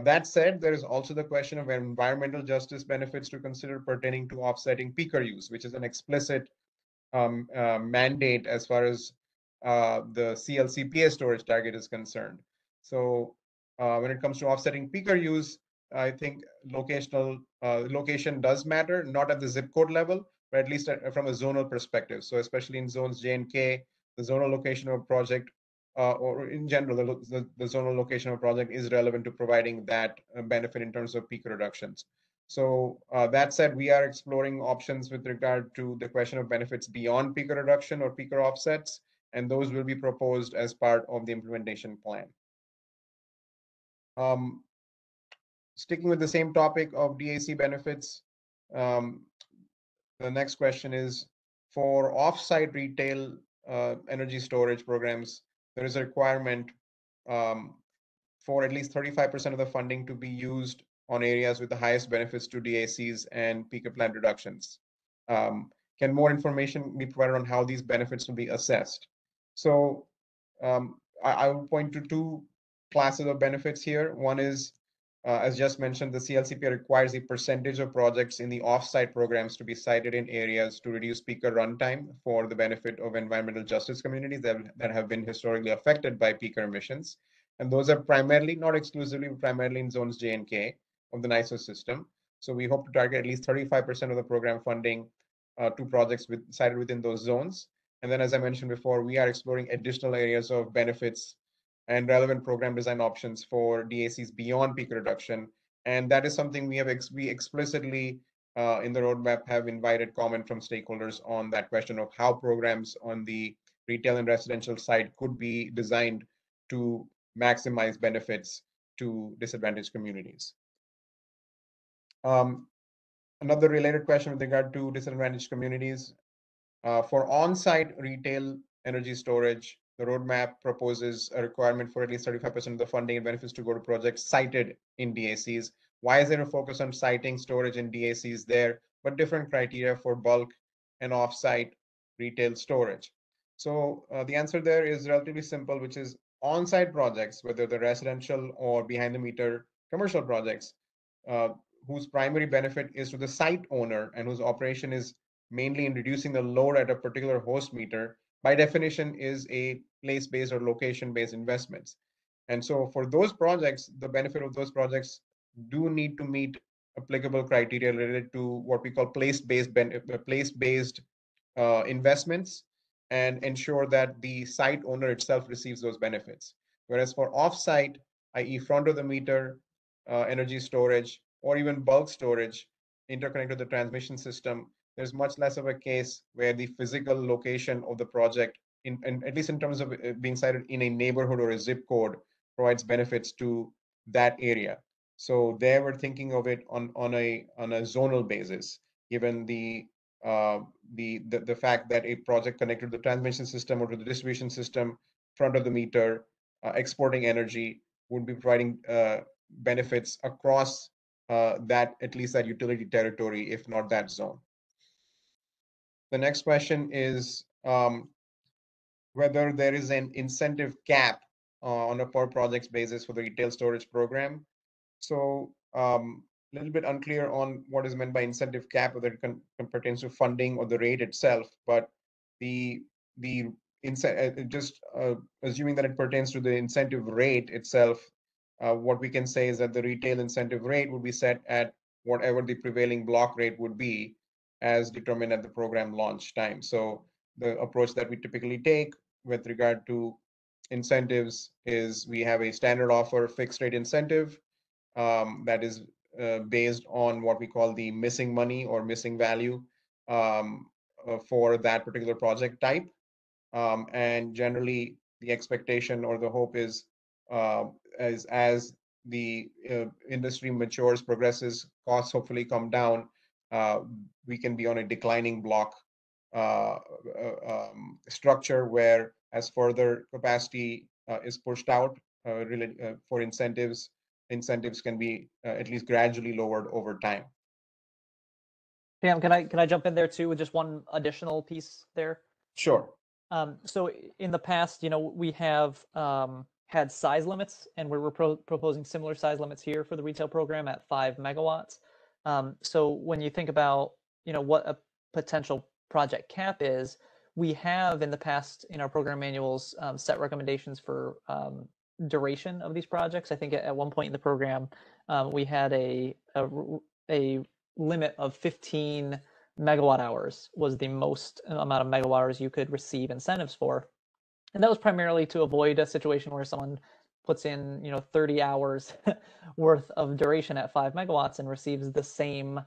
That said, there is also the question of environmental justice benefits to consider pertaining to offsetting peaker use, which is an explicit mandate as far as the CLCPA storage target is concerned. So when it comes to offsetting peaker use, I think location does matter, not at the zip code level, but at least from a zonal perspective. So especially in zones J and K, the zonal location of a project, or in general, the zonal location of a project is relevant to providing that benefit in terms of peak reductions. So that said, we are exploring options with regard to the question of benefits beyond peaker reduction or peaker offsets, and those will be proposed as part of the implementation plan. Um, Sticking with the same topic of DAC benefits, um, the next question is, for off-site retail energy storage programs, there is a requirement um, for at least 35% of the funding to be used on areas with the highest benefits to DACs and peaker plant reductions. Can more information be provided on how these benefits will be assessed? So I will point to two classes of benefits here. One is, as just mentioned, the CLCP requires the percentage of projects in the offsite programs to be sited in areas to reduce peaker runtime for the benefit of environmental justice communities that have been historically affected by peaker emissions. And those are primarily, not exclusively, but primarily in zones J and K of the NISO system. So we hope to target at least 35% of the program funding to projects cited within those zones. And then, as I mentioned before, we are exploring additional areas of benefits and relevant program design options for DACs beyond peak reduction. And that is something we explicitly in the roadmap have invited comment from stakeholders on that question of how programs on the retail and residential side could be designed to maximize benefits to disadvantaged communities. Another related question with regard to disadvantaged communities. For on-site retail energy storage, the roadmap proposes a requirement for at least 35% of the funding and benefits to go to projects cited in DACs. Why is there a focus on siting storage in DACs there, but different criteria for bulk and off-site retail storage? So the answer there is relatively simple, which is on-site projects, whether they're residential or behind-the-meter commercial projects, uh, whose primary benefit is to the site owner and whose operation is mainly in reducing the load at a particular host meter, by definition is a place-based or location-based investments. And so for those projects, the benefit of those projects do need to meet applicable criteria related to what we call place-based investments and ensure that the site owner itself receives those benefits. Whereas for off-site, i.e. front of the meter energy storage or even bulk storage interconnected to the transmission system, there's much less of a case where the physical location of the project, at least in terms of being cited in a neighborhood or a zip code, provides benefits to that area. So there we're thinking of it on a zonal basis, given uh, the fact that a project connected to the transmission system or to the distribution system, front of the meter, exporting energy would be providing benefits across that, at least that utility territory, if not that zone. The next question is whether there is an incentive cap on a per projects basis for the retail storage program. So a little bit unclear on what is meant by incentive cap, whether it pertains to funding or the rate itself, but the just assuming that it pertains to the incentive rate itself, what we can say is that the retail incentive rate would be set at whatever the prevailing block rate would be as determined at the program launch time. So the approach that we typically take with regard to incentives is we have a standard offer fixed rate incentive that is based on what we call the missing money or missing value for that particular project type. And generally, the expectation or the hope is as the industry matures, progresses, costs hopefully come down, uh, we can be on a declining block structure where as further capacity is pushed out for incentives can be at least gradually lowered over time. Pam, can I jump in there too with just one additional piece there? Sure. So in the past, we have had size limits, and we're proposing similar size limits here for the retail program at 5 megawatts. So when you think about, what a potential project cap is, we have in the past in our program manuals set recommendations for duration of these projects. I think at one point in the program, we had a limit of 15 megawatt hours was the most amount of megawatt hours you could receive incentives for. And that was primarily to avoid a situation where someone puts in, 30 hours worth of duration at 5 megawatts and receives the same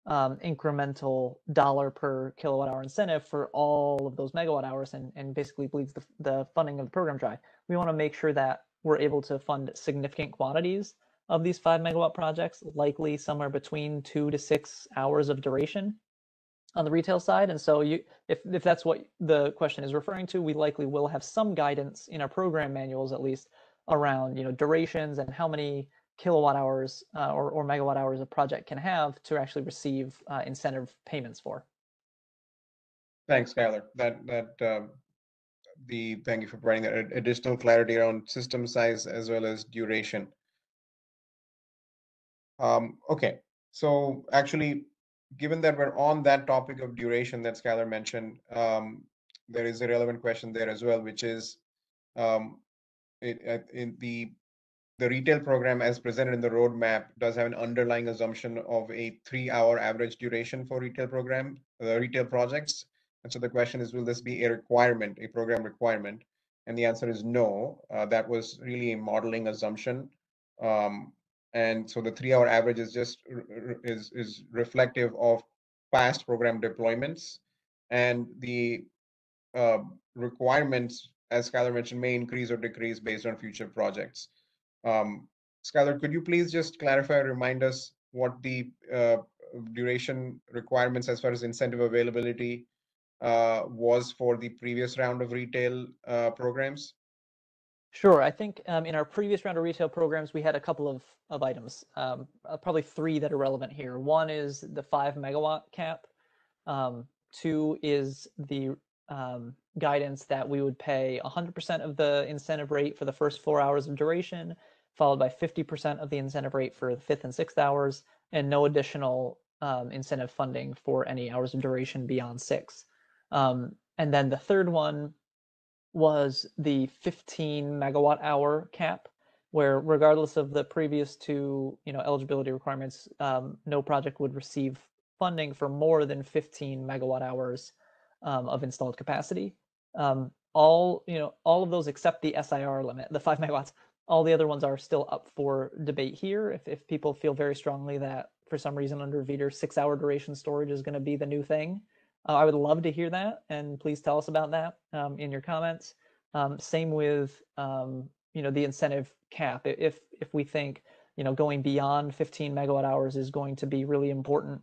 incremental dollar per kilowatt hour incentive for all of those megawatt hours and basically bleeds the funding of the program dry. We want to make sure that we're able to fund significant quantities of these 5 megawatt projects, likely somewhere between 2 to 6 hours of duration on the retail side. And so if that's what the question is referring to, we likely will have some guidance in our program manuals, at least around durations and how many kilowatt hours or megawatt hours a project can have to actually receive incentive payments for. Thanks, Skylar. thank you for providing that additional clarity around system size as well as duration. Okay, so actually, given that we're on that topic of duration that Skylar mentioned, there is a relevant question there as well, which is um, in the retail program as presented in the roadmap does have an underlying assumption of a 3-hour average duration for retail projects. And so the question is, will this be a requirement, a program requirement? And the answer is no. That was really a modeling assumption. Um, and so the 3-hour average is just is reflective of past program deployments, and the requirements, as Skylar mentioned, may increase or decrease based on future projects. Um, Skylar, could you please just clarify or remind us what the duration requirements as far as incentive availability was for the previous round of retail programs? Sure. I think in our previous round of retail programs, we had a couple of items, probably three that are relevant here. One is the 5 megawatt cap. Two is the guidance that we would pay 100% of the incentive rate for the first 4 hours of duration, followed by 50% of the incentive rate for the fifth and sixth hours, and no additional incentive funding for any hours of duration beyond 6. And then the third one was the 15 megawatt hour cap, where regardless of the previous two, eligibility requirements, no project would receive funding for more than 15 megawatt hours of installed capacity. All of those except the SIR limit, the 5 megawatts. All the other ones are still up for debate here. If people feel very strongly that for some reason under VDER 6-hour duration storage is going to be the new thing, I would love to hear that, and please tell us about that in your comments. Same with the incentive cap. If we think going beyond 15 megawatt hours is going to be really important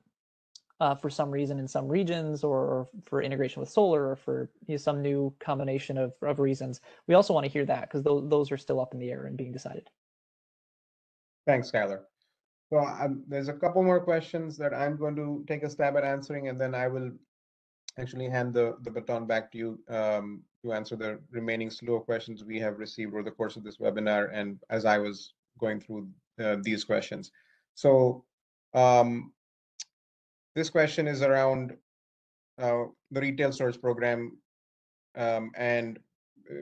for some reason in some regions, or for integration with solar, or for some new combination of reasons, we also want to hear that, because those are still up in the air and being decided. Thanks, Skylar. So there's a couple more questions that I'm going to take a stab at answering, and then I will actually hand the baton back to you to answer the remaining slew of questions we have received over the course of this webinar and as I was going through these questions. So this question is around the retail storage program and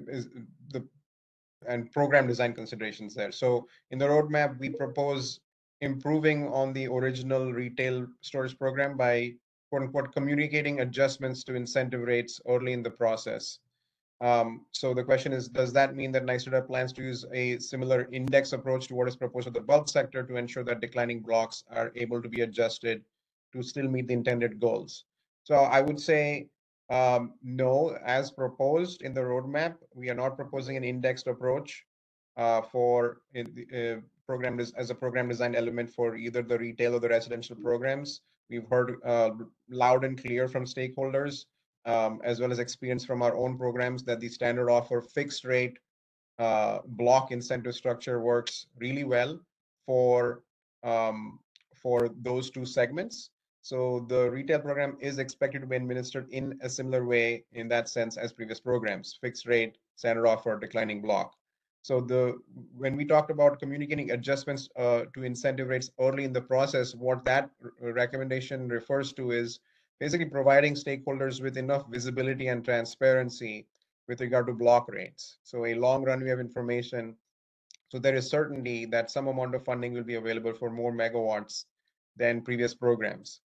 is the and program design considerations there. So in the roadmap, we propose improving on the original retail storage program by quote unquote communicating adjustments to incentive rates early in the process. So the question is, does that mean that NYSERDA plans to use a similar index approach to what is proposed for the bulk sector to ensure that declining blocks are able to be adjusted to still meet the intended goals? So I would say no, as proposed in the roadmap, we are not proposing an indexed approach for the program as a program design element for either the retail or the residential programs. We've heard loud and clear from stakeholders, as well as experience from our own programs, that the standard offer fixed rate block incentive structure works really well for those two segments. So the retail program is expected to be administered in a similar way in that sense as previous programs: fixed rate, standard offer, declining block. So when we talked about communicating adjustments to incentive rates early in the process, what that recommendation refers to is basically providing stakeholders with enough visibility and transparency with regard to block rates. So a long runway of information, so there is certainty that some amount of funding will be available for more megawatts than previous programs.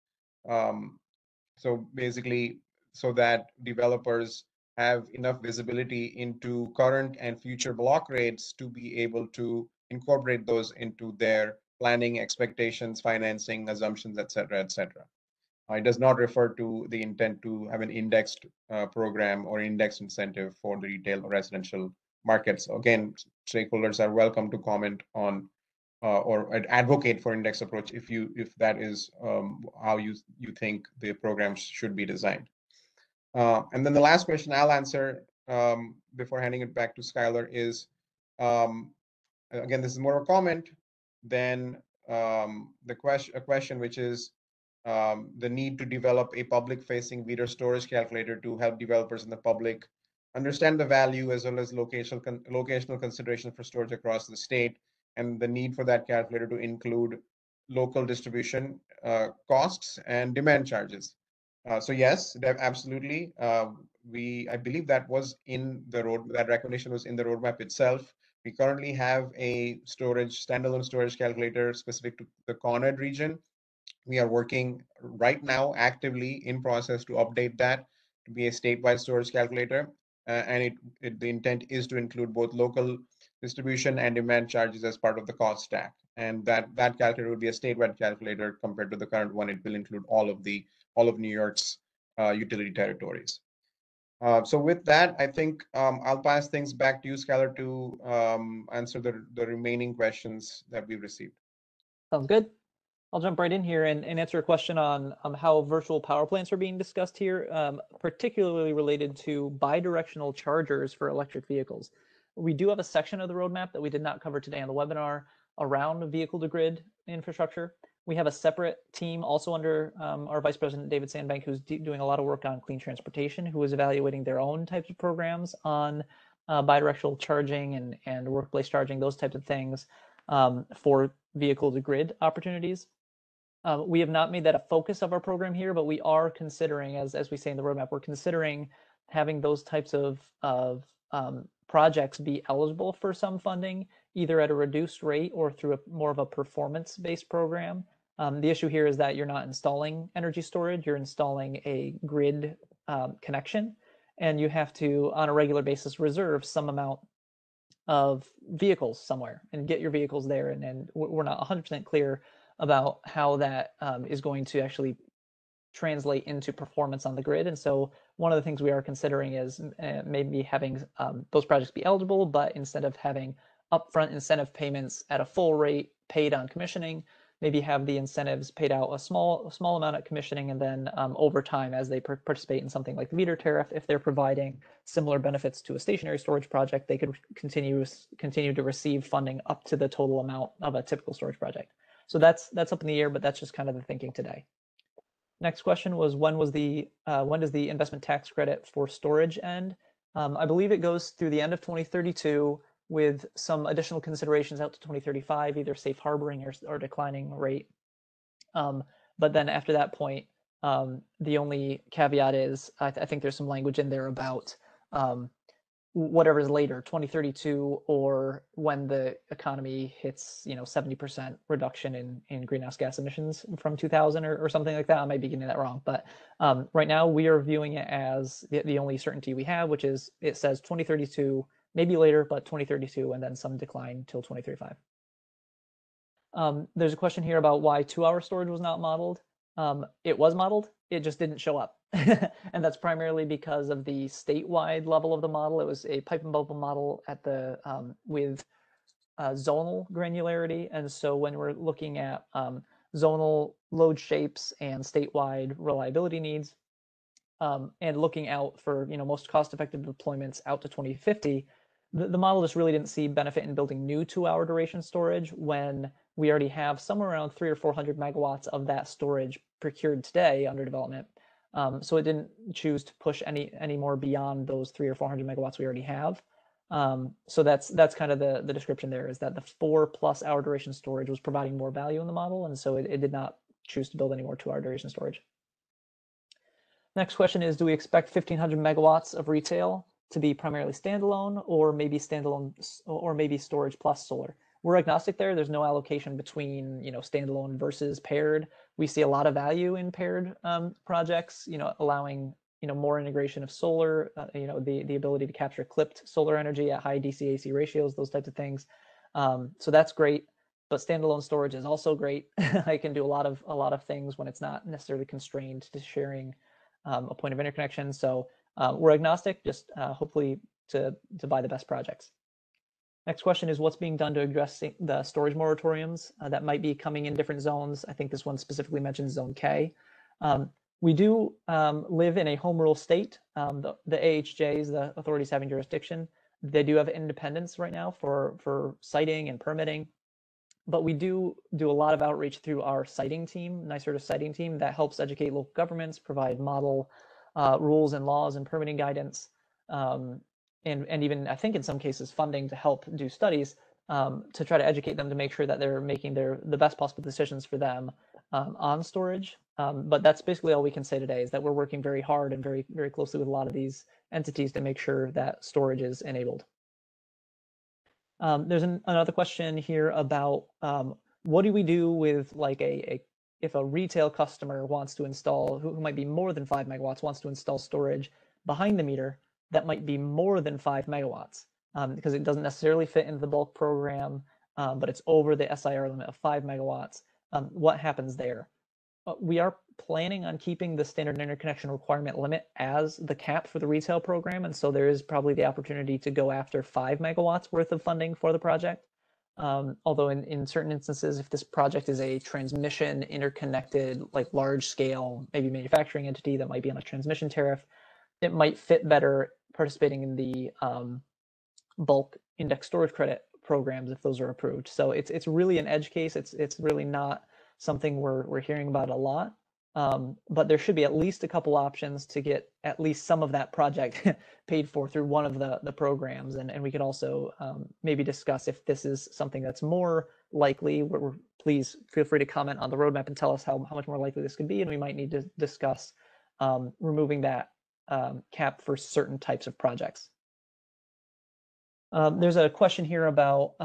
So basically, so that developers have enough visibility into current and future block rates to be able to incorporate those into their planning expectations, financing assumptions, et cetera, et cetera. It does not refer to the intent to have an indexed program or indexed incentive for the retail or residential markets. Again, stakeholders are welcome to comment on or advocate for index approach if that is how you think the programs should be designed. And then the last question I'll answer before handing it back to Skylar is, again, this is more of a comment than a question, which is the need to develop a public-facing VDER storage calculator to help developers in the public understand the value as well as locational consideration for storage across the state, and the need for that calculator to include local distribution costs and demand charges. So yes, absolutely. I believe that was in the that recommendation was in the roadmap itself. We currently have a standalone storage calculator specific to the CONED region. We are working right now actively in process to update that to be a statewide storage calculator. And the intent is to include both local distribution and demand charges as part of the cost stack. And that calculator will be a statewide calculator compared to the current one. It will include all of New York's utility territories. So with that, I think I'll pass things back to you, Skylar, to answer the remaining questions that we've received. Sounds good. I'll jump right in here and answer a question on how virtual power plants are being discussed here, particularly related to bidirectional chargers for electric vehicles. We do have a section of the roadmap that we did not cover today on the webinar around vehicle-to-grid infrastructure. We have a separate team also under our Vice President, David Sandbank, who's doing a lot of work on clean transportation, who is evaluating their own types of programs on bidirectional charging and workplace charging, those types of things for vehicle-to-grid opportunities. We have not made that a focus of our program here, but we are considering, as we say in the roadmap, we're considering having those types of projects be eligible for some funding, either at a reduced rate or through more of a performance-based program. The issue here is that you're not installing energy storage, you're installing a grid connection, and you have to, on a regular basis, reserve some amount of vehicles somewhere and get your vehicles there. And we're not 100% clear about how that is going to actually translate into performance on the grid. And so one of the things we are considering is maybe having those projects be eligible, but instead of having upfront incentive payments at a full rate paid on commissioning, maybe have the incentives paid out a small amount at commissioning, and then over time, as they participate in something like the meter tariff, if they're providing similar benefits to a stationary storage project, they could continue to receive funding up to the total amount of a typical storage project. So that's up in the air, but that's just kind of the thinking today. Next question was when does the investment tax credit for storage end? I believe it goes through the end of 2032 with some additional considerations out to 2035, either safe harboring or declining rate. But then after that point, the only caveat is I think there's some language in there about whatever is later, 2032, or when the economy hits 70% reduction in greenhouse gas emissions from 2000 or something like that. I might be getting that wrong, but right now we are viewing it as the only certainty we have, which is it says 2032, maybe later, but 2032, and then some decline till 2035. There's a question here about why 2-hour storage was not modeled. It was modeled, it just didn't show up. And that's primarily because of the statewide level of the model. It was a pipe and bubble model at the with zonal granularity. And so when we're looking at zonal load shapes and statewide reliability needs, and looking out for most cost-effective deployments out to 2050, the model just really didn't see benefit in building new 2-hour duration storage when we already have somewhere around 300 or 400 megawatts of that storage procured today under development. So it didn't choose to push any more beyond those 300 or 400 megawatts we already have. So that's kind of the description there, is that the 4+ hour duration storage was providing more value in the model, and so it did not choose to build any more 2-hour duration storage. Next question is, do we expect 1,500 megawatts of retail to be primarily standalone, or maybe standalone, or maybe storage plus solar? We're agnostic there. There's no allocation between standalone versus paired. We see a lot of value in paired projects, allowing more integration of solar, the ability to capture clipped solar energy at high DC-AC ratios, those types of things. So that's great. But standalone storage is also great. I can do a lot of things when it's not necessarily constrained to sharing a point of interconnection. So we're agnostic, just hopefully to buy the best projects. Next question is, what's being done to address the storage moratoriums that might be coming in different zones? I think this one specifically mentions Zone K. We do live in a home rule state. The AHJs, the authorities having jurisdiction, they do have independence right now for siting and permitting. But we do a lot of outreach through our siting team, NYSERDA siting team, that helps educate local governments, provide model rules and laws and permitting guidance. and even I think in some cases funding to help do studies to try to educate them to make sure that they're making the best possible decisions for them on storage. But that's basically all we can say today, is that we're working very hard and very closely with a lot of these entities to make sure that storage is enabled. There's another question here about what do we do with like if a retail customer wants to install, who might be more than 5 megawatts, wants to install storage behind the meter that might be more than 5 megawatts, because it doesn't necessarily fit into the bulk program, but it's over the SIR limit of 5 megawatts. What happens there? We are planning on keeping the standard interconnection requirement limit as the cap for the retail program, and so there is probably the opportunity to go after 5 megawatts worth of funding for the project. Although in certain instances, if this project is a transmission interconnected, like large scale, maybe manufacturing entity that might be on a transmission tariff, it might fit better participating in the bulk index storage credit programs if those are approved. So it's really an edge case. It's really not something we're hearing about a lot. But there should be at least a couple options to get at least some of that project paid for through one of the programs. And we could also maybe discuss if this is something that's more likely. Please feel free to comment on the roadmap and tell us how much more likely this could be. And we might need to discuss removing that cap for certain types of projects. There's a question here about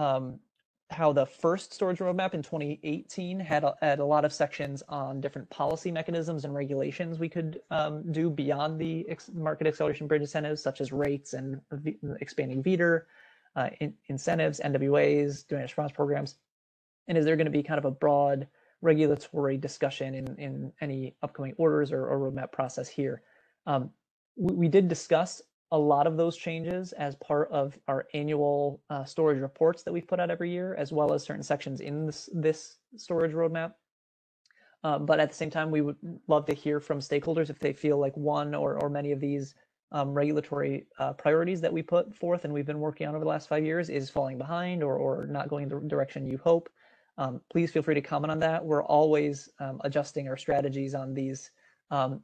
how the first storage roadmap in 2018 had a lot of sections on different policy mechanisms and regulations we could do beyond the market acceleration bridge incentives, such as rates and expanding VDER, incentives, NWAs, demand response programs. And is there going to be kind of a broad regulatory discussion in any upcoming orders or roadmap process here? We did discuss a lot of those changes as part of our annual storage reports that we've put out every year, as well as certain sections in this storage roadmap. But at the same time, we would love to hear from stakeholders if they feel like one or many of these regulatory priorities that we put forth and we've been working on over the last 5 years is falling behind or not going the direction you hope. Please feel free to comment on that. We're always adjusting our strategies on these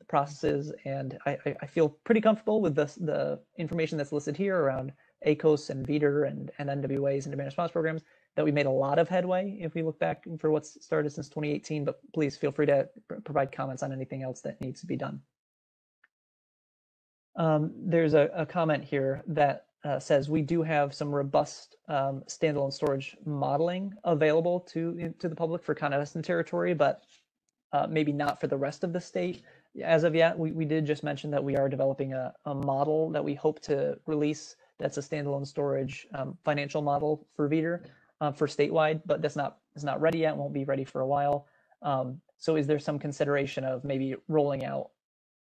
processes, and I feel pretty comfortable with the information that's listed here around ACOS and VDER and NWAs and demand response programs, that we made a lot of headway if we look back for what's started since 2018, but please feel free to provide comments on anything else that needs to be done. There's a comment here that says we do have some robust standalone storage modeling available to the public for Con Edison territory, but maybe not for the rest of the state. As of yet, we did just mention that we are developing a model that we hope to release that's a standalone storage financial model for VDER for statewide, but it's not ready yet and won't be ready for a while. So is there some consideration of maybe rolling out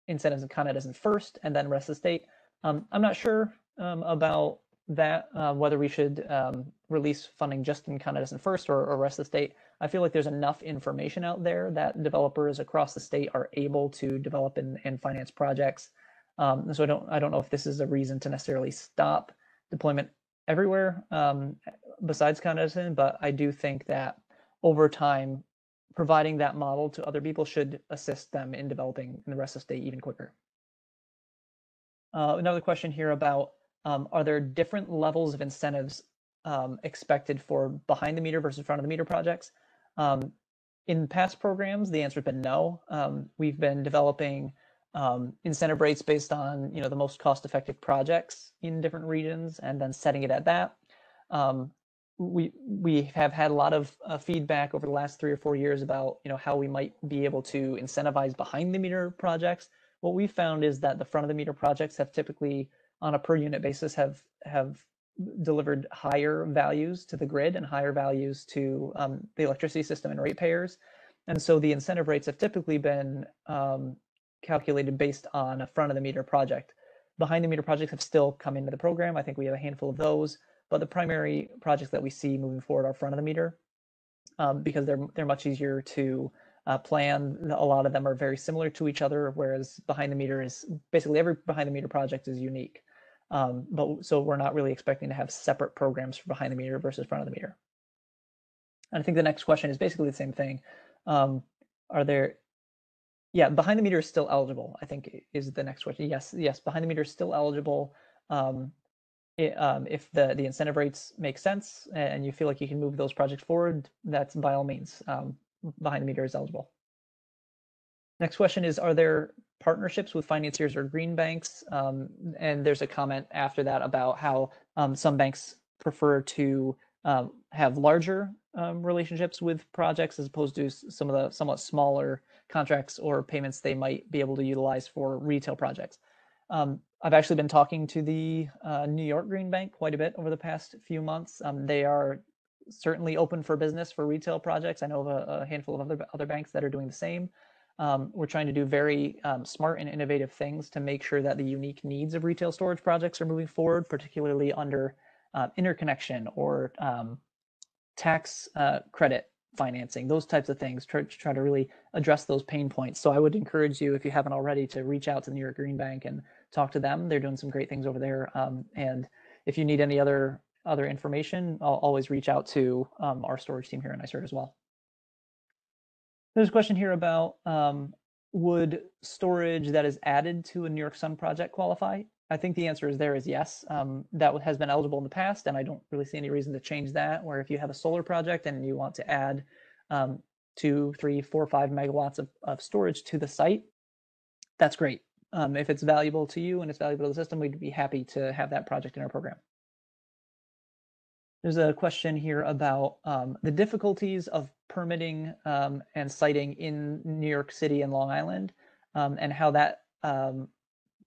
incentives and Con Edison first and then rest of the state? I'm not sure about that, whether we should release funding just in Con Edison first or rest of the state. I feel like there's enough information out there that developers across the state are able to develop and finance projects. So I don't know if this is a reason to necessarily stop deployment everywhere besides Con Edison, but I do think that over time, providing that model to other people should assist them in developing in the rest of the state even quicker. Another question here about are there different levels of incentives expected for behind the meter versus front of the meter projects? In past programs, the answer has been no. We've been developing incentive rates based on the most cost-effective projects in different regions, and then setting it at that. We have had a lot of feedback over the last 3 or 4 years about how we might be able to incentivize behind the meter projects. What we found is that the front of the meter projects have typically, on a per unit basis, have delivered higher values to the grid and higher values to the electricity system and ratepayers. And so the incentive rates have typically been calculated based on a front of the meter project. Behind the meter projects have still come into the program. I think we have a handful of those, but the primary projects that we see moving forward are front of the meter because they're much easier to plan. A lot of them are very similar to each other, whereas behind the meter is basically every behind the meter project is unique. So we're not really expecting to have separate programs for behind the meter versus front of the meter. And I think the next question is basically the same thing. Behind the meter is still eligible, I think is the next question. Yes, behind the meter is still eligible. if the incentive rates make sense and you feel like you can move those projects forward, that's by all means behind the meter is eligible. Next question is, are there partnerships with financiers or green banks? And there's a comment after that about how some banks prefer to have larger relationships with projects as opposed to some of the somewhat smaller contracts or payments they might be able to utilize for retail projects. I've actually been talking to the New York Green Bank quite a bit over the past few months. They are certainly open for business for retail projects. I know of a handful of other banks that are doing the same. We're trying to do very smart and innovative things to make sure that the unique needs of retail storage projects are moving forward, particularly under interconnection or tax credit financing, those types of things, try to really address those pain points. So I would encourage you, if you haven't already, to reach out to the New York Green Bank and talk to them. They're doing some great things over there. And if you need any other information, I'll always reach out to our storage team here in NYSERD as well. There's a question here about would storage that is added to a New York Sun project qualify? I think the answer is yes. That has been eligible in the past, and I don't really see any reason to change that. Where if you have a solar project and you want to add 2, 3, 4, 5 megawatts of storage to the site, that's great. If it's valuable to you and it's valuable to the system, we'd be happy to have that project in our program. There's a question here about the difficulties of permitting and siting in New York City and Long Island, and how that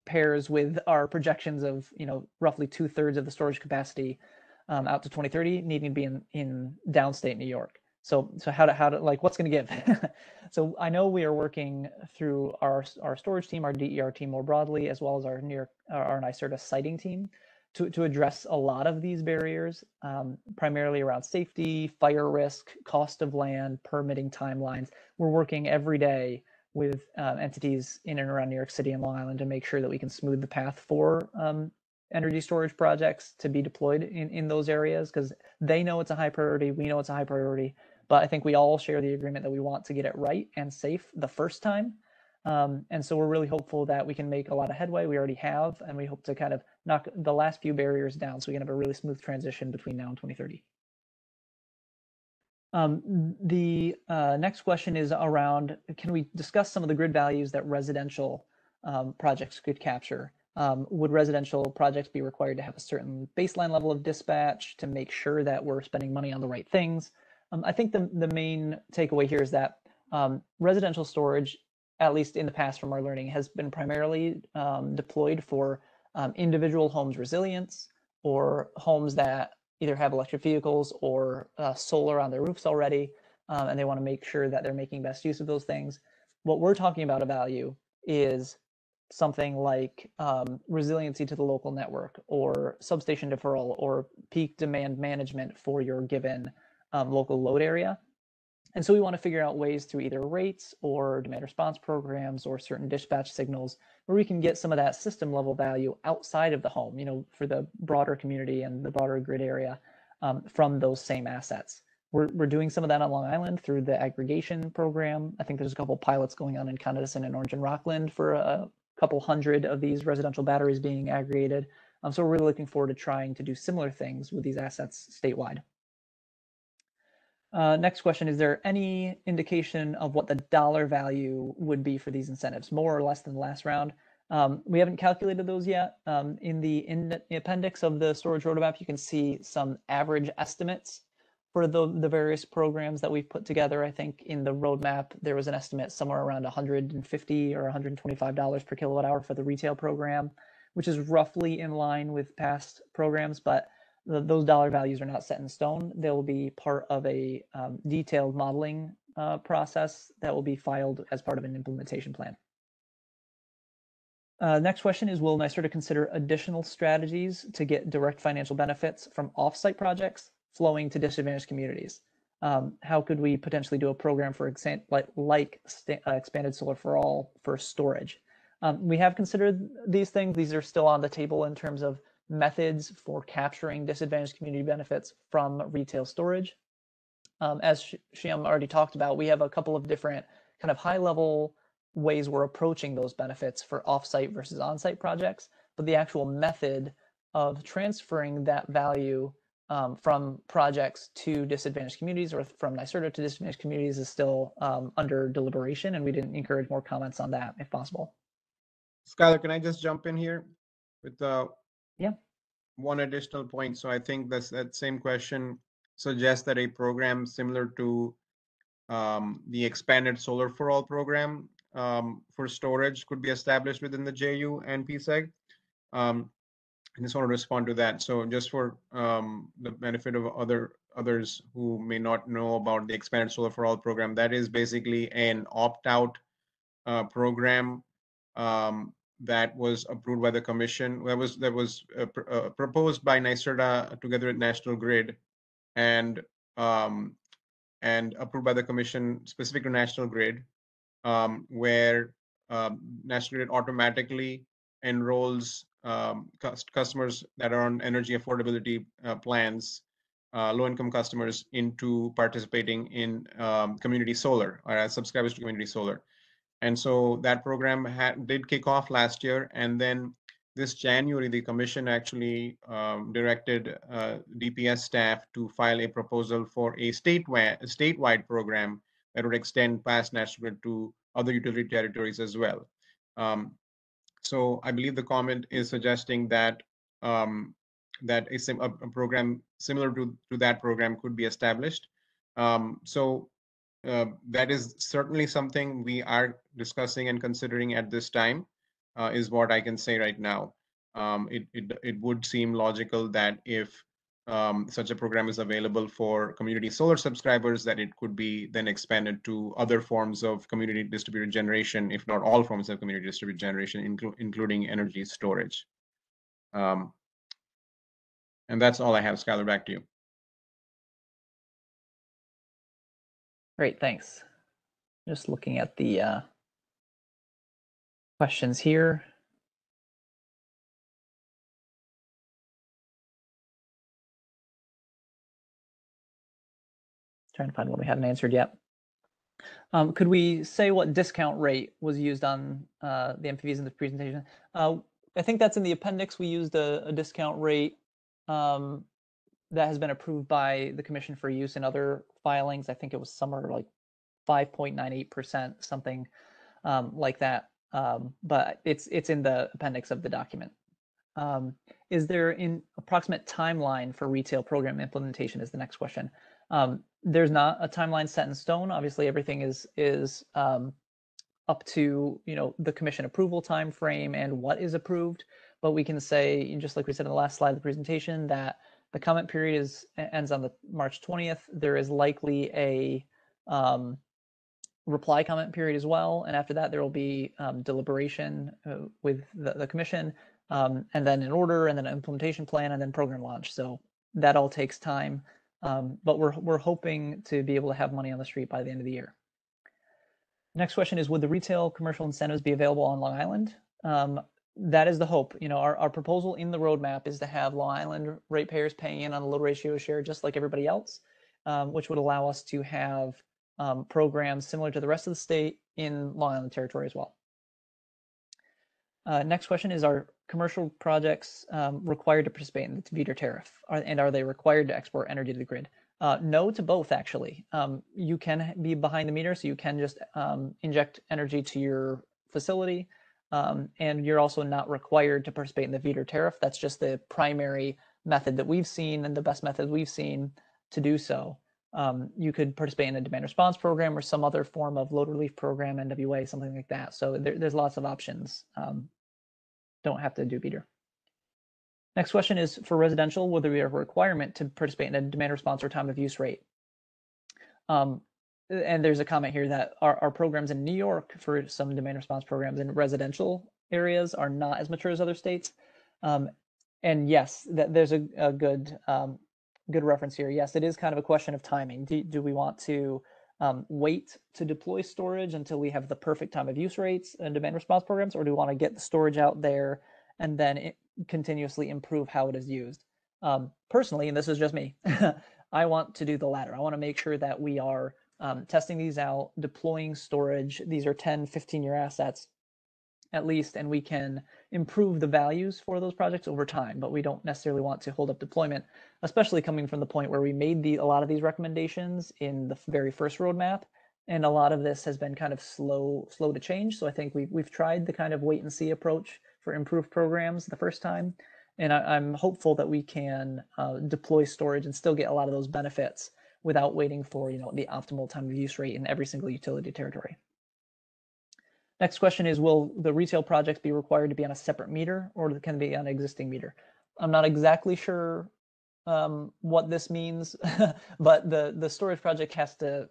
pairs with our projections of roughly 2/3 of the storage capacity out to 2030 needing to be in downstate New York. So how to like what's going to give? So I know we are working through our storage team, our DER team more broadly, as well as our NYSERDA siting team, to address a lot of these barriers, primarily around safety, fire risk, cost of land, permitting timelines. We're working every day with entities in and around New York City and Long Island to make sure that we can smooth the path for energy storage projects to be deployed in those areas, because they know it's a high priority, we know it's a high priority, but I think we all share the agreement that we want to get it right and safe the first time. And so we're really hopeful that we can make a lot of headway. We already have, and we hope to kind of knock the last few barriers down so we can have a really smooth transition between now and 2030. The next question is around, can we discuss some of the grid values that residential projects could capture? Would residential projects be required to have a certain baseline level of dispatch to make sure that we're spending money on the right things? I think the main takeaway here is that residential storage, at least in the past from our learning, has been primarily deployed for individual homes resilience, or homes that either have electric vehicles or solar on their roofs already, and they want to make sure that they're making best use of those things. What we're talking about a value is something like resiliency to the local network, or substation deferral, or peak demand management for your given local load area. And so we want to figure out ways through either rates or demand response programs or certain dispatch signals where we can get some of that system level value outside of the home, for the broader community and the broader grid area from those same assets. We're doing some of that on Long Island through the aggregation program. I think there's a couple pilots going on in Conedison and Orange and Rockland for a couple hundred of these residential batteries being aggregated. So we're really looking forward to trying to do similar things with these assets statewide. Next question, is there any indication of what the dollar value would be for these incentives, more or less than the last round? We haven't calculated those yet. In the appendix of the storage roadmap, you can see some average estimates for the various programs that we've put together. I think in the roadmap, there was an estimate somewhere around $150 or $125 per kilowatt hour for the retail program, which is roughly in line with past programs, but those dollar values are not set in stone. They will be part of a detailed modeling process that will be filed as part of an implementation plan. Next question is, will NYSERDA consider additional strategies to get direct financial benefits from offsite projects flowing to disadvantaged communities? How could we potentially do a program for example, like expanded solar for all for storage? We have considered these things. These are still on the table in terms of methods for capturing disadvantaged community benefits from retail storage. As Shyam already talked about, we have a couple of different kind of high-level ways we're approaching those benefits for off-site versus on-site projects, but the actual method of transferring that value from projects to disadvantaged communities or from NYSERDA to disadvantaged communities is still under deliberation, and we didn't encourage more comments on that if possible. Skylar, can I just jump in here with Yeah. one additional point? So I think that same question suggests that a program similar to the expanded Solar for All program for storage could be established within the JU and PSEG. I just want to respond to that. So just for the benefit of others who may not know about the expanded Solar for All program, that is basically an opt-out program that was approved by the commission. That was proposed by NYSERDA together with National Grid, and approved by the commission specific to National Grid, where National Grid automatically enrolls customers that are on energy affordability plans, low-income customers, into participating in community solar or as subscribers to community solar. And so that program did kick off last year, and then this January, the commission actually directed DPS staff to file a proposal for a statewide program that would extend past National Grid to other utility territories as well. So I believe the comment is suggesting that that a program similar to that program could be established. So that is certainly something we are discussing and considering at this time, is what I can say right now. It would seem logical that if such a program is available for community solar subscribers, that it could be then expanded to other forms of community distributed generation, if not all forms of community distributed generation, including energy storage. And that's all I have. Skylar, back to you. Great, thanks. Just looking at the questions here. Trying to find one we haven't answered yet. Could we say what discount rate was used on the MPVs in the presentation? I think that's in the appendix. We used a discount rate that has been approved by the Commission for use in other filings. I think it was somewhere like 5.98%, something like that. But it's in the appendix of the document. Is there an approximate timeline for retail program implementation is the next question. There's not a timeline set in stone. Obviously, everything is up to the commission approval time frame and what is approved. But we can say, just like we said in the last slide of the presentation, that the comment period ends on the March 20th. There is likely a reply comment period as well, and after that there will be deliberation with the commission, and then an order, and then an implementation plan, and then program launch. So that all takes time. But we're hoping to be able to have money on the street by the end of the year. Next question is, would the retail commercial incentives be available on Long Island? That is the hope. Our proposal in the roadmap is to have Long Island ratepayers paying in on a load ratio share just like everybody else, which would allow us to have programs similar to the rest of the state in Long Island territory as well. Next question is, are commercial projects required to participate in the feeder tariff? And are they required to export energy to the grid? No to both, actually. You can be behind the meter, so you can just inject energy to your facility. And you're also not required to participate in the feeder tariff. That's just the primary method that we've seen and the best method we've seen to do so. You could participate in a demand response program or some other form of load relief program, NWA, something like that. So there's lots of options. Don't have to do feeder. Next question is, for residential, will there be a requirement to participate in a demand response or time of use rate? And there's a comment here that our programs in New York for some demand response programs in residential areas are not as mature as other states. And yes, there's a good reference here. Yes, it is kind of a question of timing. Do we want to wait to deploy storage until we have the perfect time of use rates and demand response programs, or do we want to get the storage out there and then continuously improve how it is used? Personally, and this is just me, I want to do the latter. I want to make sure that we are testing these out, deploying storage. These are 10, 15-year assets. at least, and we can improve the values for those projects over time, but we don't necessarily want to hold up deployment, especially coming from the point where we made a lot of these recommendations in the very first roadmap, and a lot of this has been kind of slow to change. So I think we've tried the kind of wait and see approach for improved programs the first time, and I'm hopeful that we can deploy storage and still get a lot of those benefits without waiting for the optimal time of use rate in every single utility territory. Next question is, will the retail projects be required to be on a separate meter, or can they be on an existing meter? I'm not exactly sure what this means, but the storage project has to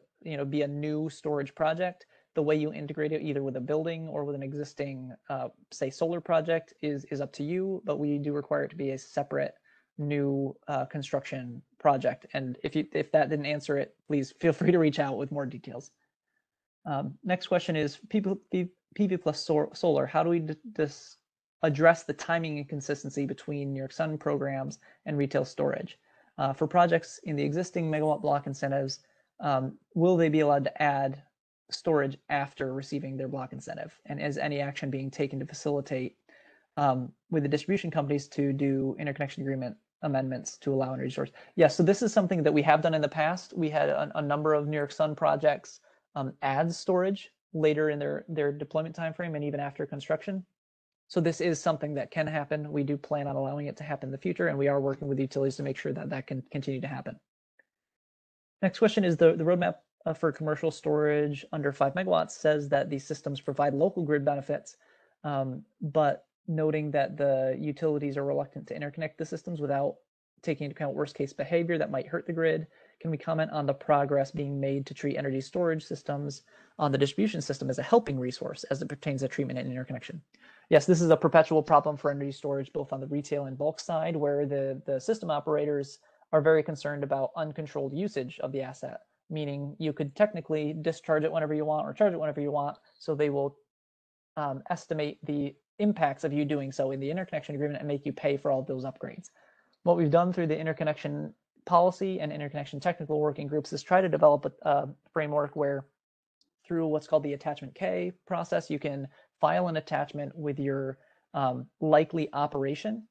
be a new storage project. The way you integrate it, either with a building or with an existing, say, solar project, is up to you, but we do require it to be a separate new construction project. And if that didn't answer it, please feel free to reach out with more details. Next question is, PV plus solar, how do we address the timing inconsistency between New York Sun programs and retail storage? For projects in the existing megawatt block incentives, will they be allowed to add storage after receiving their block incentive? And is any action being taken to facilitate with the distribution companies to do interconnection agreement amendments to allow energy storage? Yes, so this is something that we have done in the past. We had a number of New York Sun projects add storage later in their deployment timeframe and even after construction. So this is something that can happen. We do plan on allowing it to happen in the future, and we are working with utilities to make sure that that can continue to happen. Next question is, the roadmap for commercial storage under 5 megawatts says that these systems provide local grid benefits, but noting that the utilities are reluctant to interconnect the systems without taking into account worst case behavior that might hurt the grid. Can we comment on the progress being made to treat energy storage systems on the distribution system as a helping resource as it pertains to treatment and interconnection? Yes, this is a perpetual problem for energy storage, both on the retail and bulk side, where the system operators are very concerned about uncontrolled usage of the asset, meaning you could technically discharge it whenever you want or charge it whenever you want, so they will estimate the impacts of you doing so in the interconnection agreement and make you pay for all of those upgrades. What we've done through the interconnection policy and interconnection technical working groups is try to develop a framework where, through what's called the attachment K process, you can file an attachment with your likely operation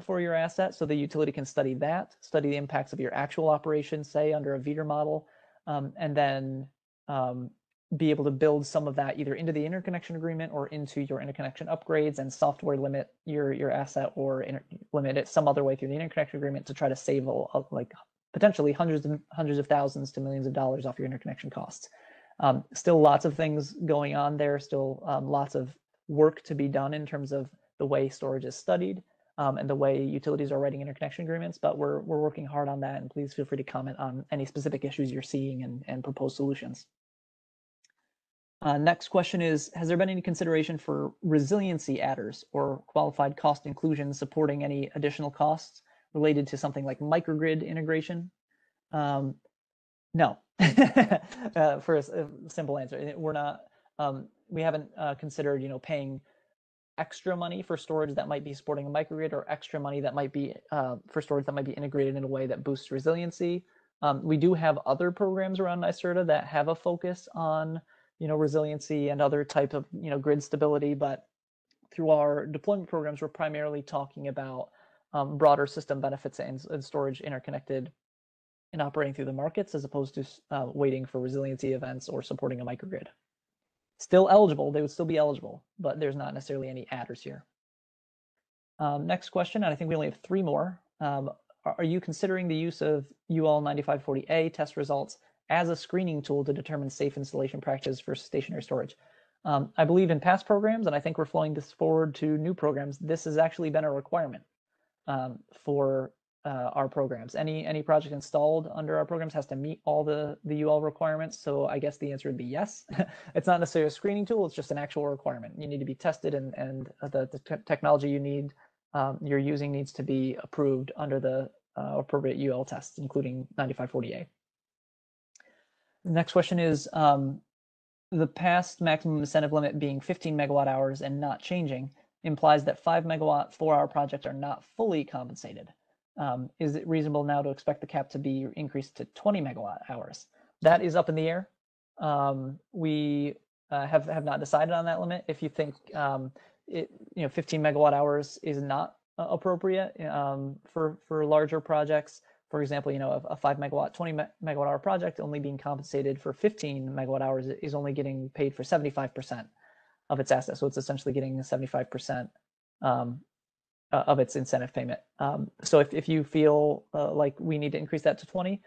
for your asset, so the utility can study the impacts of your actual operation, say under a VEDR model, and then be able to build some of that either into the interconnection agreement or into your interconnection upgrades, and software limit your asset or limit it some other way through the interconnection agreement to try to save like potentially hundreds of thousands to millions of dollars off your interconnection costs. Still lots of things going on there, still lots of work to be done in terms of the way storage is studied and the way utilities are writing interconnection agreements, but we're working hard on that, and please feel free to comment on any specific issues you're seeing and propose solutions. Next question is, has there been any consideration for resiliency adders or qualified cost inclusion supporting any additional costs related to something like microgrid integration? No, for a simple answer. We're not, we haven't considered, paying extra money for storage that might be supporting a microgrid, or extra money that might be for storage that might be integrated in a way that boosts resiliency. We do have other programs around NYSERDA that have a focus on resiliency and other types of grid stability, but through our deployment programs, we're primarily talking about broader system benefits and storage interconnected and operating through the markets, as opposed to waiting for resiliency events or supporting a microgrid. Still eligible, they would still be eligible, but there's not necessarily any adders here. Next question, and I think we only have 3 more. Are you considering the use of UL 9540A test results as a screening tool to determine safe installation practices for stationary storage? I believe in past programs, and I think we're flowing this forward to new programs, this has actually been a requirement for our programs. Any project installed under our programs has to meet all the UL requirements. So I guess the answer would be yes. It's not necessarily a screening tool, it's just an actual requirement. You need to be tested, and the technology you're using needs to be approved under the appropriate UL tests, including 9540A. The next question is, the past maximum incentive limit being 15 megawatt hours and not changing implies that 5 megawatt 4-hour projects are not fully compensated. Is it reasonable now to expect the cap to be increased to 20 megawatt hours? That is up in the air. We have not decided on that limit. If you think 15 megawatt hours is not appropriate for larger projects, for example, a 5 megawatt, 20 megawatt hour project only being compensated for 15 megawatt hours is only getting paid for 75% of its assets. So it's essentially getting 75% of its incentive payment. So if you feel like we need to increase that to 20,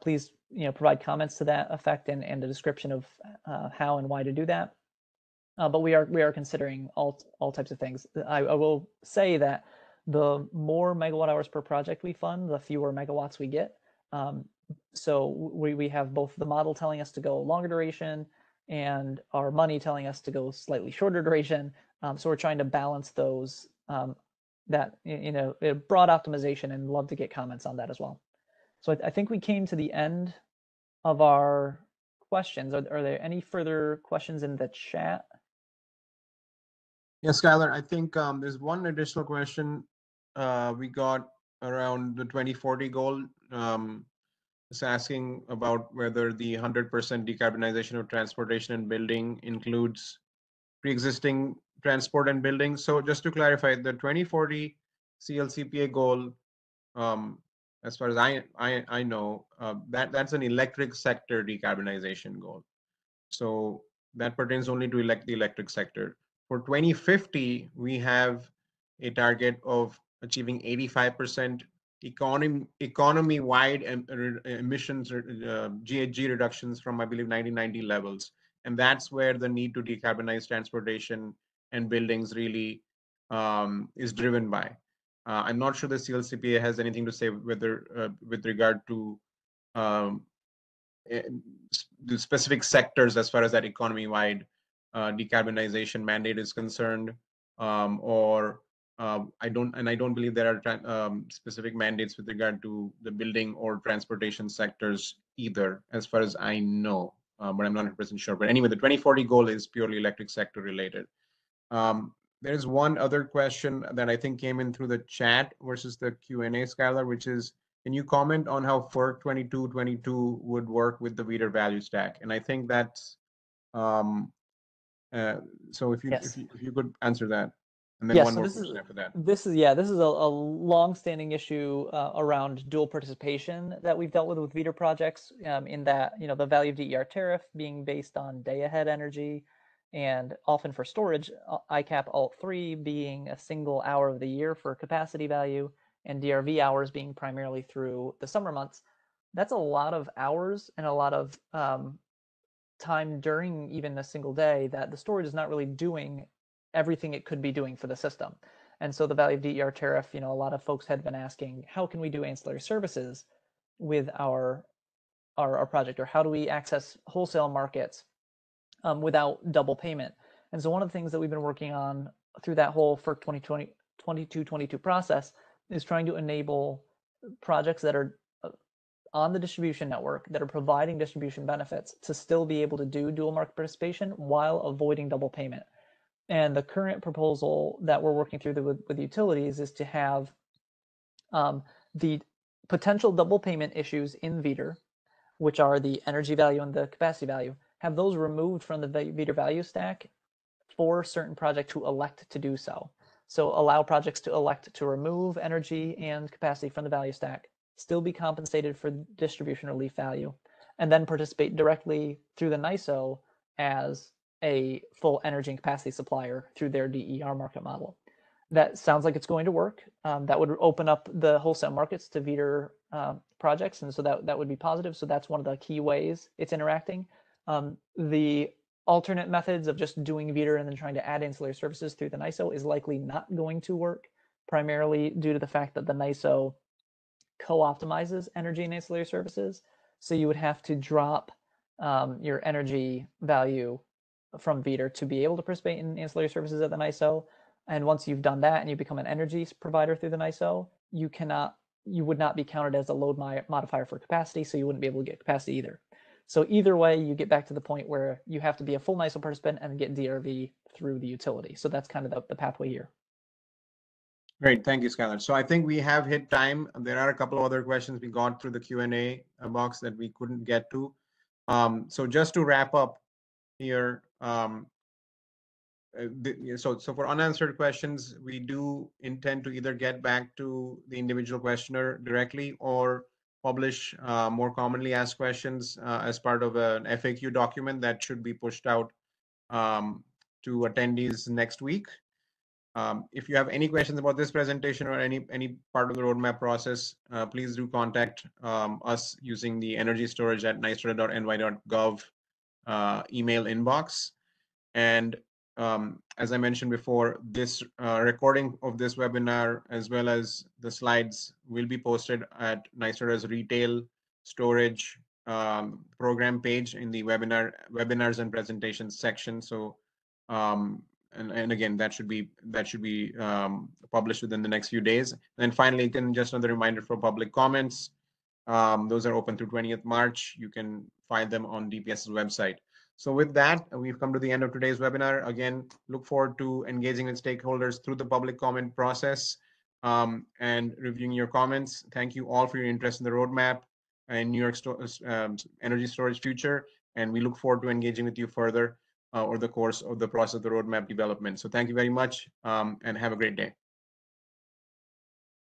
please provide comments to that effect and a description of how and why to do that. But we are considering all types of things. I will say that the more megawatt hours per project we fund, the fewer megawatts we get. So we have both the model telling us to go longer duration and our money telling us to go slightly shorter duration. So we're trying to balance those, that broad optimization, and love to get comments on that as well. So I think we came to the end of our questions. Are there any further questions in the chat? Yes, Skylar, I think there's one additional question we got around the 2040 goal. It's asking about whether the 100% decarbonization of transportation and building includes pre-existing transport and building. So just to clarify, the 2040 CLCPA goal, as far as I know, that's an electric sector decarbonization goal. So that pertains only to the electric sector. For 2050, we have a target of achieving 85% economy-wide emissions GHG reductions from, I believe, 1990 levels. And that's where the need to decarbonize transportation and buildings really is driven by. I'm not sure the CLCPA has anything to say whether with regard to the specific sectors as far as that economy-wide decarbonization mandate is concerned, or I don't believe there are specific mandates with regard to the building or transportation sectors either, as far as I know, but I'm not 100% sure. But anyway, the 2040 goal is purely electric sector related. There's one other question that I think came in through the chat versus the Q&A, Skylar, which is, can you comment on how FERC 2222 would work with the VEDR value stack? And I think that's, so if you could answer that. And then one more question after that. This is a long-standing issue around dual participation that we've dealt with VEDR projects, in that the value of DER tariff being based on day-ahead energy, and often for storage, ICAP Alt3 being a single hour of the year for capacity value, and DRV hours being primarily through the summer months. That's a lot of hours and a lot of time during even a single day that the storage is not really doing everything it could be doing for the system. And so the value of DER tariff, a lot of folks had been asking, how can we do ancillary services with our project, or how do we access wholesale markets without double payment? And so one of the things that we've been working on through that whole FERC 2222 process is trying to enable projects that are on the distribution network, that are providing distribution benefits, to still be able to do dual market participation while avoiding double payment. And the current proposal that we're working through with utilities is to have the potential double payment issues in VEDR, which are the energy value and the capacity value, have those removed from the VEDR value stack for certain projects who elect to do so. So allow projects to elect to remove energy and capacity from the value stack, still be compensated for distribution relief value, and then participate directly through the NYISO as a full energy and capacity supplier through their DER market model. That sounds like it's going to work. That would open up the wholesale markets to VEDR projects, and so that would be positive. So that's one of the key ways it's interacting. The alternate methods of just doing VEDR and then trying to add ancillary services through the NYISO is likely not going to work, primarily due to the fact that the NYISO co-optimizes energy and ancillary services. So you would have to drop your energy value from VEDR to be able to participate in ancillary services at the NYISO. And once you've done that and you become an energy provider through the NYISO, you would not be counted as a load modifier for capacity, so you wouldn't be able to get capacity either. So either way, you get back to the point where you have to be a full NYISO participant and get DRV through the utility. So that's kind of the pathway here. Great, thank you, Skylar. So I think we have hit time. There are a couple of other questions we got through the Q&A box that we couldn't get to. So just to wrap up here, So for unanswered questions, we do intend to either get back to the individual questioner directly or publish more commonly asked questions as part of an FAQ document that should be pushed out um, to attendees next week. If you have any questions about this presentation or any part of the roadmap process, please do contact us using the energy storage at nystra.ny.gov email inbox. And as I mentioned before, this recording of this webinar, as well as the slides, will be posted at NYSERDA's retail storage program page in the webinars and presentations section. So, and again, that should be published within the next few days. And then finally, again, just another reminder for public comments. Those are open through 20th March. You can find them on DPS's website. So with that, we've come to the end of today's webinar. Again, look forward to engaging with stakeholders through the public comment process and reviewing your comments. Thank you all for your interest in the roadmap and New York energy storage future. And we look forward to engaging with you further over the course of the process of the roadmap development. So thank you very much and have a great day.